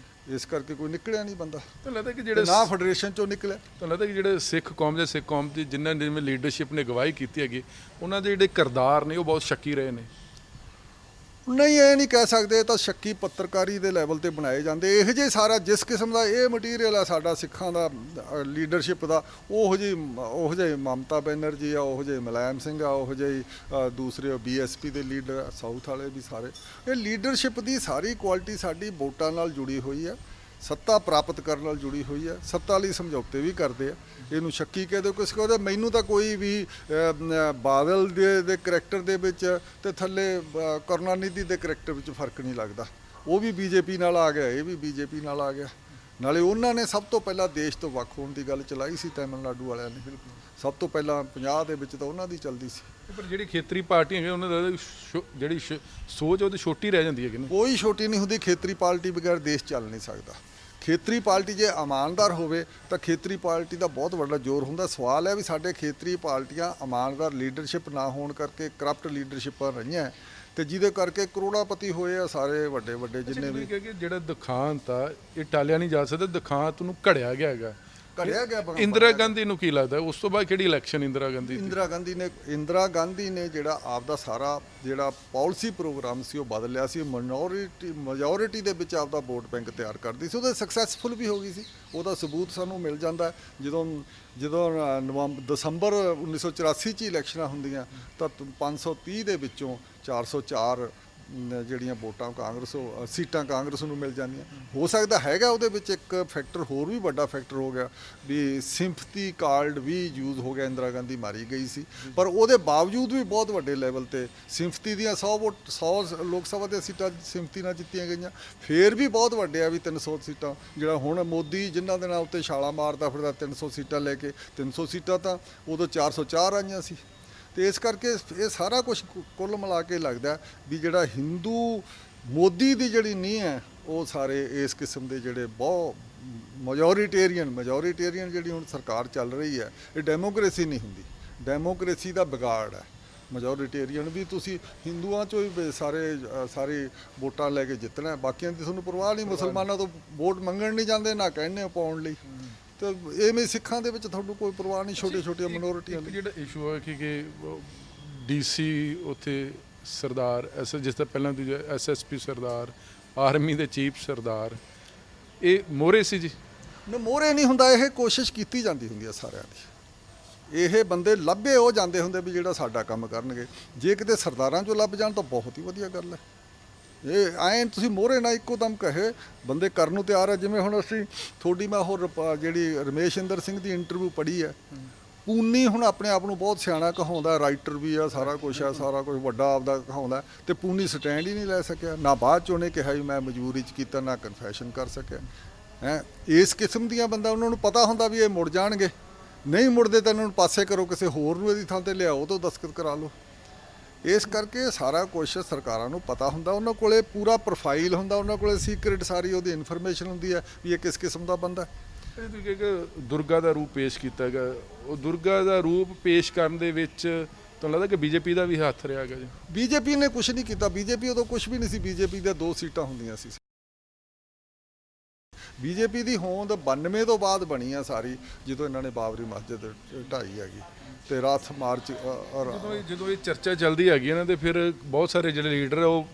ਇਸ ਕਰਕੇ ਕੋਈ ਨਿਕਲਿਆ ਨਹੀਂ ਬੰਦਾ। ਤਾਂ ਲੱਗਦਾ ਕਿ ਜਿਹੜੇ ਨਾ ਫੈਡਰੇਸ਼ਨ 'ਚੋਂ ਨਿਕਲਿਆ। ਤਾਂ ਲੱਗਦਾ ਕਿ ਜਿਹੜੇ ਸਿੱਖ ਕੌਮ ਦੀ ਜਿਨ੍ਹਾਂ ਨੇ ਜਿਵੇਂ ਲੀਡਰਸ਼ਿਪ ਨੇ ਅਗਵਾਈ ਕੀਤੀ ਹੈਗੀ, ਉਹਨਾਂ ਦੇ ਜਿਹੜੇ ਕਿਰਦਾਰ ਨੇ ਉਹ ਬਹੁਤ ਸ਼ੱਕੀ ਰਹੇ ਨੇ। ਨਹੀਂ, ਇਹ ਨਹੀਂ ਕਹਿ ਸਕਦੇ, ਇਹ ਤਾਂ ਸ਼ੱਕੀ ਪੱਤਰਕਾਰੀ ਦੇ ਲੈਵਲ ਤੇ ਬਣਾਏ ਜਾਂਦੇ। ਇਹੋ ਜਿਹੇ ਸਾਰਾ ਜਿਸ ਕਿਸਮ ਦਾ ਇਹ ਮਟੀਰੀਅਲ ਆ ਸਾਡਾ ਸਿੱਖਾਂ ਦਾ ਲੀਡਰਸ਼ਿਪ ਦਾ, ਉਹੋ ਜਿਹੇ ਮਮਤਾ ਬੈਨਰਜੀ ਆ, ਉਹੋ ਜਿਹੇ ਮੁਲਾਇਮ ਸਿੰਘ ਆ, ਉਹੋ ਜਿਹੇ ਦੂਸਰੇ BSP ਦੇ ਲੀਡਰ ਆ, ਸਾਊਥ ਵਾਲੇ ਵੀ ਸਾਰੇ। ਇਹ ਲੀਡਰਸ਼ਿਪ ਦੀ ਸਾਰੀ ਕੁਆਲਿਟੀ ਸਾਡੀ ਵੋਟਾਂ ਨਾਲ ਜੁੜੀ ਹੋਈ ਆ। ਸੱਤਾ ਪ੍ਰਾਪਤ ਕਰਨ ਨਾਲ ਜੁੜੀ ਹੋਈ ਹੈ, ਸੱਤਾ ਲਈ ਸਮਝੌਤੇ ਵੀ ਕਰਦੇ ਆ। ਇਹਨੂੰ ਸ਼ੱਕੀ ਕਹਿ ਦਿਓ ਕਿਸੇ ਕੋਲ, ਮੈਨੂੰ ਤਾਂ ਕੋਈ ਵੀ ਬਾਦਲ ਦੇ ਕਰੈਕਟਰ ਦੇ ਵਿੱਚ ਤੇ ਥੱਲੇ ਕਰੁਣਾਨਿਧੀ ਦੇ ਕਰੈਕਟਰ ਵਿੱਚ ਫਰਕ ਨਹੀਂ ਲੱਗਦਾ। ਉਹ ਵੀ ਬੀਜੇਪੀ ਨਾਲ ਆ ਗਿਆ, ਇਹ ਵੀ ਬੀਜੇਪੀ ਨਾਲ ਆ ਗਿਆ। ਨਾਲੇ ਉਹਨਾਂ ਨੇ ਸਭ ਤੋਂ ਪਹਿਲਾਂ ਦੇਸ਼ ਤੋਂ ਵੱਖ ਹੋਣ ਦੀ ਗੱਲ ਚਲਾਈ ਸੀ ਤਾਮਿਲਨਾਡੂ ਵਾਲਿਆਂ ਨੇ। ਸਭ ਤੋਂ ਪਹਿਲਾਂ 50 ਦੇ ਵਿੱਚ ਤਾਂ ਉਹਨਾਂ ਦੀ ਚੱਲਦੀ ਸੀ। ਪਰ ਜਿਹੜੀ ਖੇਤਰੀ ਪਾਰਟੀਆਂ ਹੈਗੀਆਂ ਉਹਨਾਂ ਦਾ ਜਿਹੜੀ ਸੋਚ ਉਹਦੀ ਛੋਟੀ ਰਹਿ ਜਾਂਦੀ ਹੈ ਕਿ ਨਹੀਂ? ਕੋਈ ਛੋਟੀ ਨਹੀਂ ਹੁੰਦੀ। ਖੇਤਰੀ ਪਾਰਟੀ ਬਗੈਰ ਦੇਸ਼ ਚੱਲ ਨਹੀਂ ਸਕਦਾ। ਖੇਤਰੀ ਪਾਰਟੀ ਜੇ ਇਮਾਨਦਾਰ ਹੋਵੇ ਤਾਂ ਖੇਤਰੀ ਪਾਰਟੀ ਦਾ ਬਹੁਤ ਵੱਡਾ ਜ਼ੋਰ ਹੁੰਦਾ। ਸਵਾਲ ਹੈ ਵੀ ਸਾਡੇ ਖੇਤਰੀ ਪਾਰਟੀਆਂ ਇਮਾਨਦਾਰ ਲੀਡਰਸ਼ਿਪ ਨਾ ਹੋਣ ਕਰਕੇ ਕਰਪਟ ਲੀਡਰਸ਼ਿਪਾਂ ਰਹੀਆਂ ਤੇ ਜਿਹਦੇ ਕਰਕੇ ਕਰੋੜਾਪਤੀ ਹੋਏ ਆ ਸਾਰੇ ਵੱਡੇ ਵੱਡੇ ਜਿੰਨੇ ਵੀ। ਕਿ ਜਿਹੜਾ ਦੁਖਾਂਤ ਆ ਇਹ ਟਾਲਿਆ ਨਹੀਂ ਜਾ ਸਕਦਾ, ਦੁਖਾਂਤ ਨੂੰ ਘੜਿਆ ਗਿਆ ਹੈਗਾ। ਘੜਿਆ ਗਿਆ। ਇੰਦਰਾ ਗਾਂਧੀ ਨੂੰ ਕੀ ਲੱਗਦਾ ਉਸ ਤੋਂ ਬਾਅਦ ਕਿਹੜੀ ਇਲੈਕਸ਼ਨ ਇੰਦਰਾ ਗਾਂਧੀ ਨੇ ਜਿਹੜਾ ਆਪਦਾ ਸਾਰਾ ਜਿਹੜਾ ਪਾਲਿਸੀ ਪ੍ਰੋਗਰਾਮ ਸੀ ਉਹ ਬਦਲ ਲਿਆ ਸੀ। ਮੈਜੋਰਿਟੀ ਦੇ ਵਿੱਚ ਆਪਦਾ ਵੋਟ ਬੈਂਕ ਤਿਆਰ ਕਰਦੀ ਸੀ, ਉਹਦੇ ਸਕਸੈਸਫੁਲ ਵੀ ਹੋ ਗਈ ਸੀ। ਉਹਦਾ ਸਬੂਤ ਸਾਨੂੰ ਮਿਲ ਜਾਂਦਾ ਜਦੋਂ ਦਸੰਬਰ 1984 'ਚ ਇਲੈਕਸ਼ਨਾਂ ਹੁੰਦੀਆਂ ਤਾਂ 530 ਦੇ ਵਿੱਚੋਂ 404 ਜਿਹੜੀਆਂ ਵੋਟਾਂ ਸੀਟਾਂ ਕਾਂਗਰਸ ਨੂੰ ਮਿਲ ਜਾਂਦੀਆਂ। ਹੋ ਸਕਦਾ ਹੈਗਾ ਉਹਦੇ ਵਿੱਚ ਇੱਕ ਫੈਕਟਰ ਹੋਰ ਵੀ ਵੱਡਾ ਫੈਕਟਰ ਹੋ ਗਿਆ ਵੀ ਸਿੰਪਥੀ ਕਾਰਡ ਵੀ ਯੂਜ਼ ਹੋ ਗਿਆ। ਇੰਦਰਾ ਗਾਂਧੀ ਮਾਰੀ ਗਈ ਸੀ ਪਰ ਉਹਦੇ ਬਾਵਜੂਦ ਵੀ ਬਹੁਤ ਵੱਡੇ ਲੈਵਲ ਤੇ ਸਿੰਪਥੀ ਦੀਆਂ 100 ਲੋਕ ਸਭਾ ਦੀਆਂ ਸੀਟਾਂ ਸਿੰਪਥੀ ਨਾਲ ਜਿੱਤੀਆਂ ਗਈਆਂ। ਫੇਰ ਵੀ ਬਹੁਤ ਵੱਡੇ ਆ ਵੀ 300 ਸੀਟਾਂ ਜਿਹੜਾ ਹੁਣ ਮੋਦੀ ਜਿਨ੍ਹਾਂ ਦੇ ਨਾਲ ਉੱਤੇ ਛਾਲਾਂ ਮਾਰਦਾ ਫਿਰਦਾ 300 ਸੀਟਾਂ ਲੈ ਕੇ 300 ਸੀਟਾਂ ਤਾਂ ਉਦੋਂ 404 ਆਈਆਂ ਸੀ। ਤੇ ਇਸ ਕਰਕੇ ਇਹ ਸਾਰਾ ਕੁਝ ਕੁੱਲ ਮਿਲਾ ਕੇ ਲੱਗਦਾ ਵੀ ਜਿਹੜਾ ਹਿੰਦੂ ਮੋਦੀ ਦੀ ਜਿਹੜੀ ਨੀਂਹ ਹੈ ਉਹ ਸਾਰੇ ਇਸ ਕਿਸਮ ਦੇ ਜਿਹੜੇ ਬਹੁਤ ਮੈਜੋਰੀਟੇਰੀਅਨ ਜਿਹੜੀ ਹੁਣ ਸਰਕਾਰ ਚੱਲ ਰਹੀ ਹੈ ਇਹ ਡੈਮੋਕ੍ਰੇਸੀ ਨਹੀਂ ਹੁੰਦੀ। ਡੈਮੋਕ੍ਰੇਸੀ ਦਾ ਵਿਗਾੜ ਹੈ। ਮੈਜੋਰੀਟੇਰੀਅਨ ਵੀ ਤੁਸੀਂ ਹਿੰਦੂਆਂ ਚੋਂ ਹੀ ਸਾਰੇ ਵੋਟਾਂ ਲੈ ਕੇ ਜਿੱਤਣਾ, ਬਾਕੀਆਂ ਦੀ ਤੁਹਾਨੂੰ ਪਰਵਾਹ ਨਹੀਂ। ਮੁਸਲਮਾਨਾਂ ਤੋਂ ਵੋਟ ਮੰਗਣ ਨਹੀਂ ਜਾਂਦੇ ਨਾ ਕਹਿੰਦੇ ਪਾਉਣ ਲਈ। ਤੇ ਐਵੇਂ ਸਿੱਖਾਂ ਦੇ ਵਿੱਚ ਤੁਹਾਨੂੰ ਕੋਈ ਪਰਵਾਹ ਨਹੀਂ ਛੋਟੀਆਂ ਮਿਨੋਰਿਟੀਆਂ ਦੀ। ਜਿਹੜਾ ਇਸ਼ੂ ਹੈ ਕਿ ਡੀਸੀ ਉੱਥੇ ਸਰਦਾਰ ਜਿਸ ਤਰ੍ਹਾਂ ਪਹਿਲਾਂ ਦੂਜਾ ਐਸਐਸਪੀ ਸਰਦਾਰ, ਆਰਮੀ ਦੇ ਚੀਫ ਸਰਦਾਰ, ਇਹ ਮੋਹਰੇ ਸੀ ਜੀ? ਮੋਹਰੇ ਨਹੀਂ ਹੁੰਦਾ। ਇਹ ਕੋਸ਼ਿਸ਼ ਕੀਤੀ ਜਾਂਦੀ ਹੁੰਦੀ ਹੈ ਸਾਰਿਆਂ ਦੀ। ਇਹ ਬੰਦੇ ਲੱਭੇ ਉਹ ਜਾਂਦੇ ਹੁੰਦੇ ਵੀ ਜਿਹੜਾ ਸਾਡਾ ਕੰਮ ਕਰਨਗੇ। ਜੇ ਕਿਤੇ ਸਰਦਾਰਾਂ 'ਚੋਂ ਲੱਭ ਜਾਣ ਤਾਂ ਬਹੁਤ ਹੀ ਵਧੀਆ ਗੱਲ ਹੈ। ਇਹ ਐਂ ਤੁਸੀਂ ਮੋਹਰੇ ਨਾ ਇੱਕੋ ਦਮ ਕਹੇ ਬੰਦੇ ਕਰਨ ਨੂੰ ਤਿਆਰ ਹੈ। ਜਿਵੇਂ ਹੁਣ ਅਸੀਂ ਤੁਹਾਡੀ ਮੈਂ ਹੋਰ ਜਿਹੜੀ ਰਮੇਸ਼ਿੰਦਰ ਸਿੰਘ ਦੀ ਇੰਟਰਵਿਊ ਪੜ੍ਹੀ ਹੈ। ਪੂਨੀ ਹੁਣ ਆਪਣੇ ਆਪ ਨੂੰ ਬਹੁਤ ਸਿਆਣਾ ਕਹਾਉਂਦਾ, ਰਾਈਟਰ ਵੀ ਆ, ਸਾਰਾ ਕੁਝ ਵੱਡਾ ਆਪਦਾ ਕਹਾਉਂਦਾ ਤੇ ਪੂਨੀ ਸਟੈਂਡ ਹੀ ਨਹੀਂ ਲੈ ਸਕਿਆ। ਨਾ ਬਾਅਦ 'ਚ ਉਹਨੇ ਕਿਹਾ ਵੀ ਮੈਂ ਮਜਬੂਰੀ 'ਚ ਕੀਤਾ, ਨਾ ਕਨਫੈਸ਼ਨ ਕਰ ਸਕਿਆ ਹੈ। ਇਸ ਕਿਸਮ ਦੀਆਂ ਬੰਦਾ ਉਹਨਾਂ ਨੂੰ ਪਤਾ ਹੁੰਦਾ ਵੀ ਇਹ ਮੁੜ ਜਾਣਗੇ। ਨਹੀਂ ਮੁੜਦੇ ਤਾਂ ਇਹਨਾਂ ਨੂੰ ਪਾਸੇ ਕਰੋ, ਕਿਸੇ ਹੋਰ ਨੂੰ ਇਹਦੀ ਥਾਂ ਤੇ ਲਿਆਓ ਤੋਂ ਦਸਤਖਤ ਕਰਾ ਲਓ। ਇਸ ਕਰਕੇ ਸਾਰਾ ਕੁਝ ਸਰਕਾਰਾਂ ਨੂੰ ਪਤਾ ਹੁੰਦਾ। ਉਹਨਾਂ ਕੋਲੇ ਪੂਰਾ ਪ੍ਰੋਫਾਈਲ ਹੁੰਦਾ, ਉਹਨਾਂ ਕੋਲੇ ਸੀਕ੍ਰੇਟ ਸਾਰੀ ਉਹਦੀ ਇਨਫੋਰਮੇਸ਼ਨ ਹੁੰਦੀ ਹੈ ਵੀ ਇਹ ਕਿਸ ਕਿਸਮ ਦਾ ਬੰਦਾ। ਇਹ ਤੁਸੀਂ ਕਿ ਦੁਰਗਾ ਦਾ ਰੂਪ ਪੇਸ਼ ਕੀਤਾ ਹੈਗਾ, ਉਹ ਦੁਰਗਾ ਦਾ ਰੂਪ ਪੇਸ਼ ਕਰਨ ਦੇ ਵਿੱਚ ਤੁਹਾਨੂੰ ਲੱਗਦਾ ਕਿ ਬੀਜੇਪੀ ਦਾ ਵੀ ਹੱਥ ਰਿਹਾ ਹੈਗਾ ਜੀ? ਬੀਜੇਪੀ ਨੇ ਕੁਝ ਨਹੀਂ ਕੀਤਾ। ਬੀਜੇਪੀ ਉਦੋਂ ਕੁਝ ਵੀ ਨਹੀਂ ਸੀ। ਬੀਜੇਪੀ ਦੀਆਂ 2 ਸੀਟਾਂ ਹੁੰਦੀਆਂ ਸੀ। ਬੀਜੇਪੀ ਦੀ ਹੋਂਦ 92 ਤੋਂ ਬਾਅਦ ਬਣੀ ਆ ਸਾਰੀ, ਜਦੋਂ ਇਹਨਾਂ ਨੇ ਬਾਬਰੀ ਮਸਜਿਦ ਢਾਈ ਹੈਗੀ ਤੇ ਰਾਤ ਮਾਰਚ। ਜਦੋਂ ਇਹ ਚਰਚਾ ਚੱਲਦੀ ਹੈਗੀ ਇਹਨਾਂ ਦੇ ਫਿਰ ਬਹੁਤ ਸਾਰੇ ਜਿਹੜੇ ਲੀਡਰ ਉਹ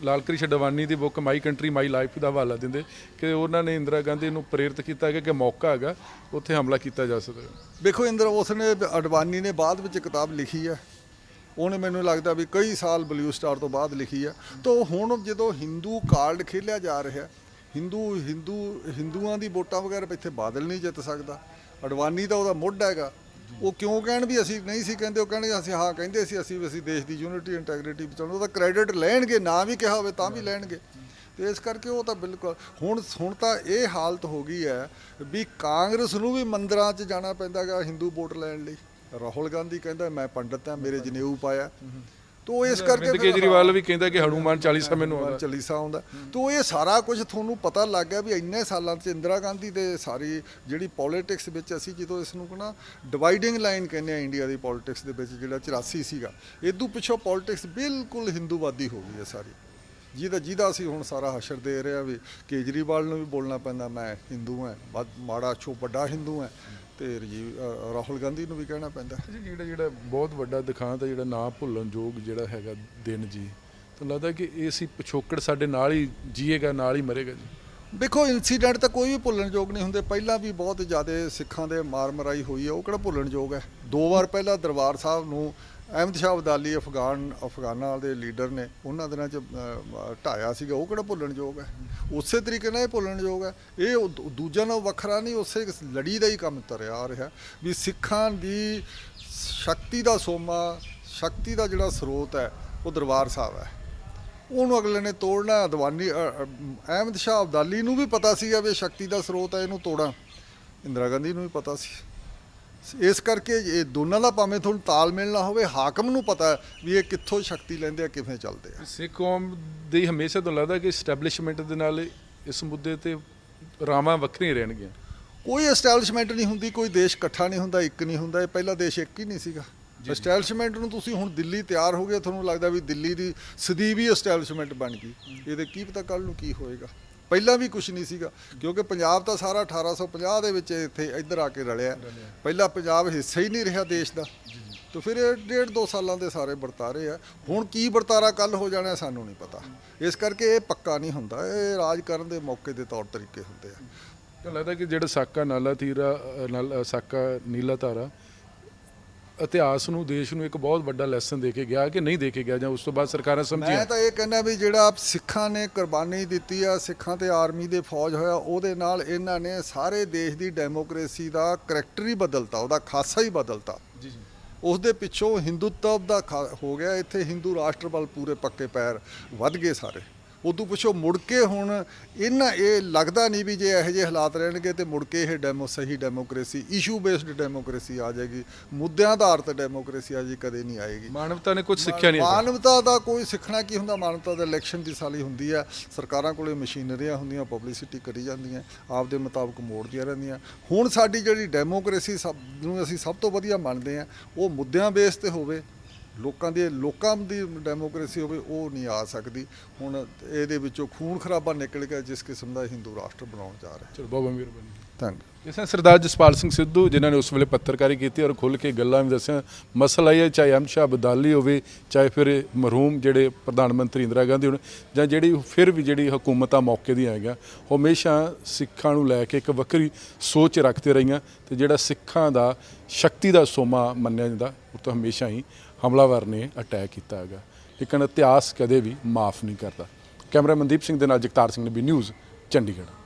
ਲਾਲ ਕ੍ਰਿਸ਼ਨ ਅਡਵਾਨੀ ਦੀ book my country my life ਦਾ ਹਵਾਲਾ ਦਿੰਦੇ ਕਿ ਉਹਨਾਂ ਨੇ ਇੰਦਰਾ ਗਾਂਧੀ ਨੂੰ ਪ੍ਰੇਰਿਤ ਕੀਤਾ ਕਿ ਮੌਕਾ ਹੈਗਾ ਉੱਥੇ ਹਮਲਾ ਕੀਤਾ ਜਾ ਸਕਦਾ। ਵੇਖੋ ਉਸਨੇ ਅਡਵਾਨੀ ਨੇ ਬਾਅਦ ਵਿੱਚ ਕਿਤਾਬ ਲਿਖੀ ਹੈ। ਉਹਨੇ ਮੈਨੂੰ ਲੱਗਦਾ ਵੀ ਕਈ ਸਾਲ ਬਲੂ ਸਟਾਰ ਤੋਂ ਬਾਅਦ ਲਿਖੀ ਹੈ। ਤਾਂ ਹੁਣ ਜਦੋਂ ਹਿੰਦੂ ਕਾਰਡ ਖੇਲਿਆ ਜਾ ਰਿਹਾ, ਹਿੰਦੂਆਂ ਦੀ ਵੋਟਾਂ ਵਗੈਰਾ ਇੱਥੇ ਬਾਦਲ ਨਹੀਂ ਜਿੱਤ ਸਕਦਾ। ਅਡਵਾਨੀ ਤਾਂ ਉਹਦਾ ਮੁੱਢ ਹੈਗਾ। ਉਹ ਕਿਉਂ ਕਹਿਣ ਵੀ ਅਸੀਂ ਨਹੀਂ ਸੀ ਕਹਿੰਦੇ, ਉਹ ਕਹਿਣਗੇ ਅਸੀਂ ਹਾਂ ਕਹਿੰਦੇ ਸੀ, ਅਸੀਂ ਦੇਸ਼ ਦੀ ਯੂਨਿਟੀ ਇੰਟੈਗ੍ਰਿਟੀ ਬਚਾਉਣ। ਉਹਦਾ ਕ੍ਰੈਡਿਟ ਲੈਣਗੇ, ਨਾ ਵੀ ਕਿਹਾ ਹੋਵੇ ਤਾਂ ਵੀ ਲੈਣਗੇ। ਤੇ ਇਸ ਕਰਕੇ ਉਹ ਤਾਂ ਬਿਲਕੁਲ ਹੁਣ ਤਾਂ ਇਹ ਹਾਲਤ ਹੋ ਗਈ ਹੈ ਵੀ ਕਾਂਗਰਸ ਨੂੰ ਵੀ ਮੰਦਿਰਾਂ 'ਚ ਜਾਣਾ ਪੈਂਦਾ ਗਾ ਹਿੰਦੂ ਵੋਟ ਲੈਣ ਲਈ। ਰਾਹੁਲ ਗਾਂਧੀ ਕਹਿੰਦਾ ਮੈਂ ਪੰਡਤ ਹਾਂ, ਮੇਰੇ ਜਨੇਊ ਪਾਇਆ। ਤੋ ਇਸ ਕਰਕੇ ਕੇਜਰੀਵਾਲ ਵੀ ਕਹਿੰਦਾ ਕਿ ਹਨੂਮਾਨ ਚਾਲੀਸਾ ਮੈਨੂੰ ਆਉਂਦਾ। ਤੋ ਇਹ ਸਾਰਾ ਕੁਝ ਤੁਹਾਨੂੰ ਪਤਾ ਲੱਗ ਗਿਆ ਵੀ ਇੰਨੇ ਸਾਲਾਂ 'ਚ ਇੰਦਰਾ ਗਾਂਧੀ ਦੇ ਸਾਰੀ ਜਿਹੜੀ ਪੋਲੀਟਿਕਸ ਵਿੱਚ ਅਸੀਂ ਜਦੋਂ ਇਸ ਨੂੰ ਕਹਿੰਦਾ ਡਿਵਾਈਡਿੰਗ ਲਾਈਨ ਕਹਿੰਦੇ ਆ ਇੰਡੀਆ ਦੀ ਪੋਲੀਟਿਕਸ ਦੇ ਵਿੱਚ, ਜਿਹੜਾ 84 ਸੀਗਾ, ਇਦੋਂ ਪਿੱਛੋਂ ਪੋਲੀਟਿਕਸ ਬਿਲਕੁਲ ਹਿੰਦੂਵਾਦੀ ਹੋ ਗਈ ਹੈ ਸਾਰੀ। ਜਿਹਦਾ ਅਸੀਂ ਹੁਣ ਸਾਰਾ ਹਸ਼ਰ ਦੇ ਰਹੇ ਹਾਂ ਵੀ ਕੇਜਰੀਵਾਲ ਨੂੰ ਵੀ ਬੋਲਣਾ ਪੈਂਦਾ ਮੈਂ ਹਿੰਦੂ ਹਾਂ, ਮਾੜਾ ਵੱਡਾ ਹਿੰਦੂ ਹਾਂ, ਤੇ ਰਾਹੁਲ ਗਾਂਧੀ ਨੂੰ ਵੀ ਕਹਿਣਾ ਪੈਂਦਾ। ਜਿਹੜਾ ਬਹੁਤ ਵੱਡਾ ਦਿਖਾਂਤ ਹੈ, ਜਿਹੜਾ ਨਾ ਭੁੱਲਣ ਯੋਗ ਜਿਹੜਾ ਹੈਗਾ ਦਿਨ ਜੀ, ਤੁਹਾਨੂੰ ਲੱਗਦਾ ਕਿ ਇਹ ਸੀ ਪਿਛੋਕੜ ਸਾਡੇ ਨਾਲ ਹੀ ਜੀਏਗਾ, ਨਾਲ ਹੀ ਮਰੇਗਾ ਜੀ? ਦੇਖੋ ਇਨਸੀਡੈਂਟ ਤਾਂ ਕੋਈ ਵੀ ਭੁੱਲਣ ਯੋਗ ਨਹੀਂ ਹੁੰਦੇ। ਪਹਿਲਾਂ ਵੀ ਬਹੁਤ ਜ਼ਿਆਦਾ ਸਿੱਖਾਂ ਦੇ ਮਾਰ ਮਰਾਈ ਹੋਈ ਹੈ, ਉਹ ਕਿਹੜਾ ਭੁੱਲਣ ਯੋਗ ਹੈ? 2 ਵਾਰ ਪਹਿਲਾਂ ਦਰਬਾਰ ਸਾਹਿਬ ਨੂੰ ਅਹਿਮਦ ਸ਼ਾਹ ਅਬਦਾਲੀ ਅਫਗਾਨਾਂ ਦੇ ਲੀਡਰ ਨੇ, ਉਹਨਾਂ ਦਿਨਾਂ 'ਚ ਢਾਇਆ ਸੀਗਾ, ਉਹ ਕਿਹੜਾ ਭੁੱਲਣਯੋਗ ਹੈ। ਉਸੇ ਤਰੀਕੇ ਨਾਲ ਇਹ ਭੁੱਲਣਯੋਗ ਹੈ। ਇਹ ਦੂਜਿਆਂ ਨਾਲੋਂ ਵੱਖਰਾ ਨਹੀਂ, ਉਸੇ ਲੜੀ ਦਾ ਹੀ ਕੰਮ ਤੁਰਿਆ ਆ ਰਿਹਾ ਵੀ ਸਿੱਖਾਂ ਦੀ ਸ਼ਕਤੀ ਦਾ ਸੋਮਾ, ਸ਼ਕਤੀ ਦਾ ਜਿਹੜਾ ਸਰੋਤ ਹੈ ਉਹ ਦਰਬਾਰ ਸਾਹਿਬ ਹੈ। ਉਹਨੂੰ ਅਗਲੇ ਨੇ ਤੋੜਨਾ। ਅਹਿਮਦ ਸ਼ਾਹ ਅਬਦਾਲੀ ਨੂੰ ਵੀ ਪਤਾ ਸੀਗਾ ਵੀ ਸ਼ਕਤੀ ਦਾ ਸਰੋਤ ਹੈ, ਇਹਨੂੰ ਤੋੜਾਂ। ਇੰਦਰਾ ਗਾਂਧੀ ਨੂੰ ਵੀ ਪਤਾ ਸੀ। ਇਸ ਕਰਕੇ ਇਹ ਦੋਨਾਂ ਦਾ ਭਾਵੇਂ ਤੁਹਾਨੂੰ ਤਾਲਮੇਲ ਨਾ ਹੋਵੇ, ਹਾਕਮ ਨੂੰ ਪਤਾ ਵੀ ਇਹ ਕਿੱਥੋਂ ਸ਼ਕਤੀ ਲੈਂਦੇ ਆ, ਕਿਵੇਂ ਚੱਲਦੇ ਆ। ਸਿੱਖ ਕੌਮ ਦੀ ਹਮੇਸ਼ਾ ਤੋਂ ਲੱਗਦਾ ਕਿ ਐਸਟੈਬਲਿਸ਼ਮੈਂਟ ਦੇ ਨਾਲ ਇਸ ਮੁੱਦੇ ਤੇ ਰਾਵਾਂ ਵੱਖਰੀਆਂ ਰਹਿਣਗੀਆਂ। ਕੋਈ ਐਸਟੈਬਲਿਸ਼ਮੈਂਟ ਨਹੀਂ ਹੁੰਦੀ, ਕੋਈ ਦੇਸ਼ ਇਕੱਠਾ ਨਹੀਂ ਹੁੰਦਾ, ਇੱਕ ਨਹੀਂ ਹੁੰਦਾ। ਇਹ ਪਹਿਲਾ ਦੇਸ਼ ਇੱਕ ਹੀ ਨਹੀਂ ਸੀਗਾ। ਐਸਟੈਬਲਿਸ਼ਮੈਂਟ ਨੂੰ ਤੁਸੀਂ ਹੁਣ ਦਿੱਲੀ ਤਿਆਰ ਹੋ ਗਏ, ਤੁਹਾਨੂੰ ਲੱਗਦਾ ਵੀ ਦਿੱਲੀ ਦੀ ਸਦੀਵੀ ਐਸਟੈਬਲਿਸ਼ਮੈਂਟ ਬਣ ਗਈ। ਇਹਦੇ ਕੀ ਪਤਾ ਕੱਲ੍ਹ ਨੂੰ ਕੀ ਹੋਏਗਾ। ਪਹਿਲਾਂ ਵੀ ਕੁਝ ਨਹੀਂ ਸੀਗਾ, ਕਿਉਂਕਿ ਪੰਜਾਬ ਤਾਂ ਸਾਰਾ 1850 ਦੇ ਵਿੱਚ ਇੱਧਰ ਆ ਕੇ ਰਲਿਆ। ਪਹਿਲਾਂ ਪੰਜਾਬ ਹਿੱਸਾ ਹੀ ਨਹੀਂ ਰਿਹਾ ਦੇਸ਼ ਦਾ। ਤਾਂ ਫਿਰ ਇਹ 1.5-2 ਸਾਲਾਂ ਦੇ ਸਾਰੇ ਵਰਤਾਰੇ ਆ। ਹੁਣ ਕੀ ਵਰਤਾਰਾ ਕੱਲ੍ਹ ਹੋ ਜਾਣਾ ਸਾਨੂੰ ਨਹੀਂ ਪਤਾ। ਇਸ ਕਰਕੇ ਇਹ ਪੱਕਾ ਨਹੀਂ ਹੁੰਦਾ, ਇਹ ਰਾਜ ਕਰਨ ਦੇ ਮੌਕੇ ਦੇ ਤੌਰ ਤਰੀਕੇ ਹੁੰਦੇ ਆ। ਤਾਂ ਲੱਗਦਾ ਕਿ ਜਿਹੜਾ ਸਾਕਾ ਨੀਲਾ ਧਾਰਾ ਇਤਿਹਾਸ ਨੂੰ, ਦੇਸ਼ ਨੂੰ ਇੱਕ ਬਹੁਤ ਵੱਡਾ ਲੈਸਨ ਦੇ ਕੇ ਗਿਆ ਕਿ ਨਹੀਂ ਦੇ ਕੇ ਗਿਆ, ਜਾਂ ਉਸ ਤੋਂ ਬਾਅਦ ਸਰਕਾਰਾਂ ਸਮਝੀਆਂ? ਮੈਂ ਤਾਂ ਇਹ ਕਹਿੰਦਾ ਵੀ ਜਿਹੜਾ ਸਿੱਖਾਂ ਨੇ ਕੁਰਬਾਨੀ ਦਿੱਤੀ ਆ, ਸਿੱਖਾਂ ਤੇ ਆਰਮੀ ਦੇ ਫੌਜ ਹੋਇਆ, ਉਹਦੇ ਨਾਲ ਇਹਨਾਂ ਨੇ ਸਾਰੇ ਦੇਸ਼ ਦੀ ਡੈਮੋਕ੍ਰੇਸੀ ਦਾ ਕਰੈਕਟਰ ਹੀ ਬਦਲਤਾ, ਉਹਦਾ ਖਾਸਾ ਹੀ ਬਦਲਤਾ। ਜੀ ਜੀ। ਉਸ ਦੇ ਪਿੱਛੋਂ ਹਿੰਦੂਤਵ ਦਾ ਹੋ ਗਿਆ। ਇੱਥੇ ਹਿੰਦੂ ਰਾਸ਼ਟਰ ਵੱਲ ਪੂਰੇ ਪੱਕੇ ਪੈਰ ਵੱਧ ਗਏ ਸਾਰੇ। ਉਦੋਂ ਪਿੱਛੋਂ ਮੁੜ ਕੇ ਹੁਣ ਇਹ ਲੱਗਦਾ ਨਹੀਂ ਵੀ ਜੇ ਇਹੋ ਜਿਹੇ ਹਾਲਾਤ ਰਹਿਣਗੇ ਤੇ ਮੁੜ ਕੇ ਇਹ ਸਹੀ ਡੈਮੋਕ੍ਰੇਸੀ, ਇਸ਼ੂ ਬੇਸਡ ਡੈਮੋਕ੍ਰੇਸੀ ਆ ਜਾਏਗੀ, ਮੁੱਦਿਆਂ ਆਧਾਰਿਤ ਡੈਮੋਕ੍ਰੇਸੀ ਆ ਜੀ, ਕਦੇ ਨਹੀਂ ਆਏਗੀ। ਮਾਨਵਤਾ ਨੇ ਕੁਝ ਸਿੱਖਿਆ ਨਹੀਂ। ਮਾਨਵਤਾ ਦਾ ਕੋਈ ਸਿੱਖਣਾ ਕੀ ਹੁੰਦਾ। ਮਾਨਵਤਾ ਦਾ ਇਲੈਕਸ਼ਨ ਦੀ ਸਾਲੀ ਹੁੰਦੀ ਆ, ਸਰਕਾਰਾਂ ਕੋਲੇ ਮਸ਼ੀਨਰੀਆਂ ਹੁੰਦੀਆਂ, ਪਬਲਿਸਿਟੀ ਕਰੀ ਜਾਂਦੀਆਂ, ਆਪਦੇ ਮੁਤਾਬਕ ਮੋੜਦੀਆਂ ਰਹਿੰਦੀਆਂ। ਹੁਣ ਸਾਡੀ ਜਿਹੜੀ ਡੈਮੋਕ੍ਰੇਸੀ ਨੂੰ ਅਸੀਂ ਸਭ ਤੋਂ ਵਧੀਆ ਮੰਨਦੇ ਆ, ਉਹ ਮੁੱਦਿਆਂ ਬੇਸ ਤੇ ਹੋਵੇ, ਲੋਕਾਂ ਦੀ ਡੈਮੋਕ੍ਰੇਸੀ ਹੋਵੇ, ਉਹ ਨਹੀਂ ਆ ਸਕਦੀ। ਹੁਣ ਇਹਦੇ ਵਿੱਚੋਂ ਖੂਨ ਖਰਾਬਾ ਨਿਕਲ ਗਿਆ ਜਿਸ ਕਿਸਮ ਦਾ ਹਿੰਦੂ ਰਾਸ਼ਟਰ ਬਣਾਉਣ ਜਾ ਰਿਹਾ। ਚਲੋ ਬਹੁਤ ਮਿਹਰਬਾਨੀ। ਧੰਨਵਾਦ। ਜਿਸ ਤਰ੍ਹਾਂ ਸਰਦਾਰ ਜਸਪਾਲ ਸਿੰਘ ਸਿੱਧੂ, ਜਿਨ੍ਹਾਂ ਨੇ ਉਸ ਵੇਲੇ ਪੱਤਰਕਾਰੀ ਕੀਤੀ ਔਰ ਖੁੱਲ੍ਹ ਕੇ ਗੱਲਾਂ ਵੀ ਦੱਸੀਆਂ, ਮਸਲਾ ਇਹ ਹੈ ਚਾਹੇ ਅਹਿਮਦ ਸ਼ਾਹ ਅਬਦਾਲੀ ਹੋਵੇ, ਚਾਹੇ ਫਿਰ ਮਰਹੂਮ ਜਿਹੜੇ ਪ੍ਰਧਾਨ ਮੰਤਰੀ ਇੰਦਰਾ ਗਾਂਧੀ ਹੋਣ, ਜਾਂ ਜਿਹੜੀ ਹਕੂਮਤਾਂ ਮੌਕੇ ਦੀਆਂ ਹੈਗੀਆਂ, ਹਮੇਸ਼ਾ ਸਿੱਖਾਂ ਨੂੰ ਲੈ ਕੇ ਇੱਕ ਵੱਖਰੀ ਸੋਚ ਰੱਖਦੇ ਰਹੀਆਂ। ਤੇ ਜਿਹੜਾ ਸਿੱਖਾਂ ਦਾ ਸ਼ਕਤੀ ਦਾ ਸੋਮਾ ਮੰਨਿਆ ਜਾਂਦਾ, ਉਹ ਤਾਂ ਹਮੇਸ਼ਾ ਹੀ ਹਮਲਾਵਰ ਨੇ ਅਟੈਕ ਕੀਤਾ ਹੈਗਾ। ਲੇਕਿਨ ਇਤਿਹਾਸ ਕਦੇ ਵੀ ਮਾਫ ਨਹੀਂ ਕਰਦਾ। ਕੈਮਰਾ ਮਨਦੀਪ ਸਿੰਘ ਦੇ ਨਾਲ ਜਗਤਾਰ ਸਿੰਘ, ਨਬੀ ਨਿਊਜ਼, ਚੰਡੀਗੜ੍ਹ।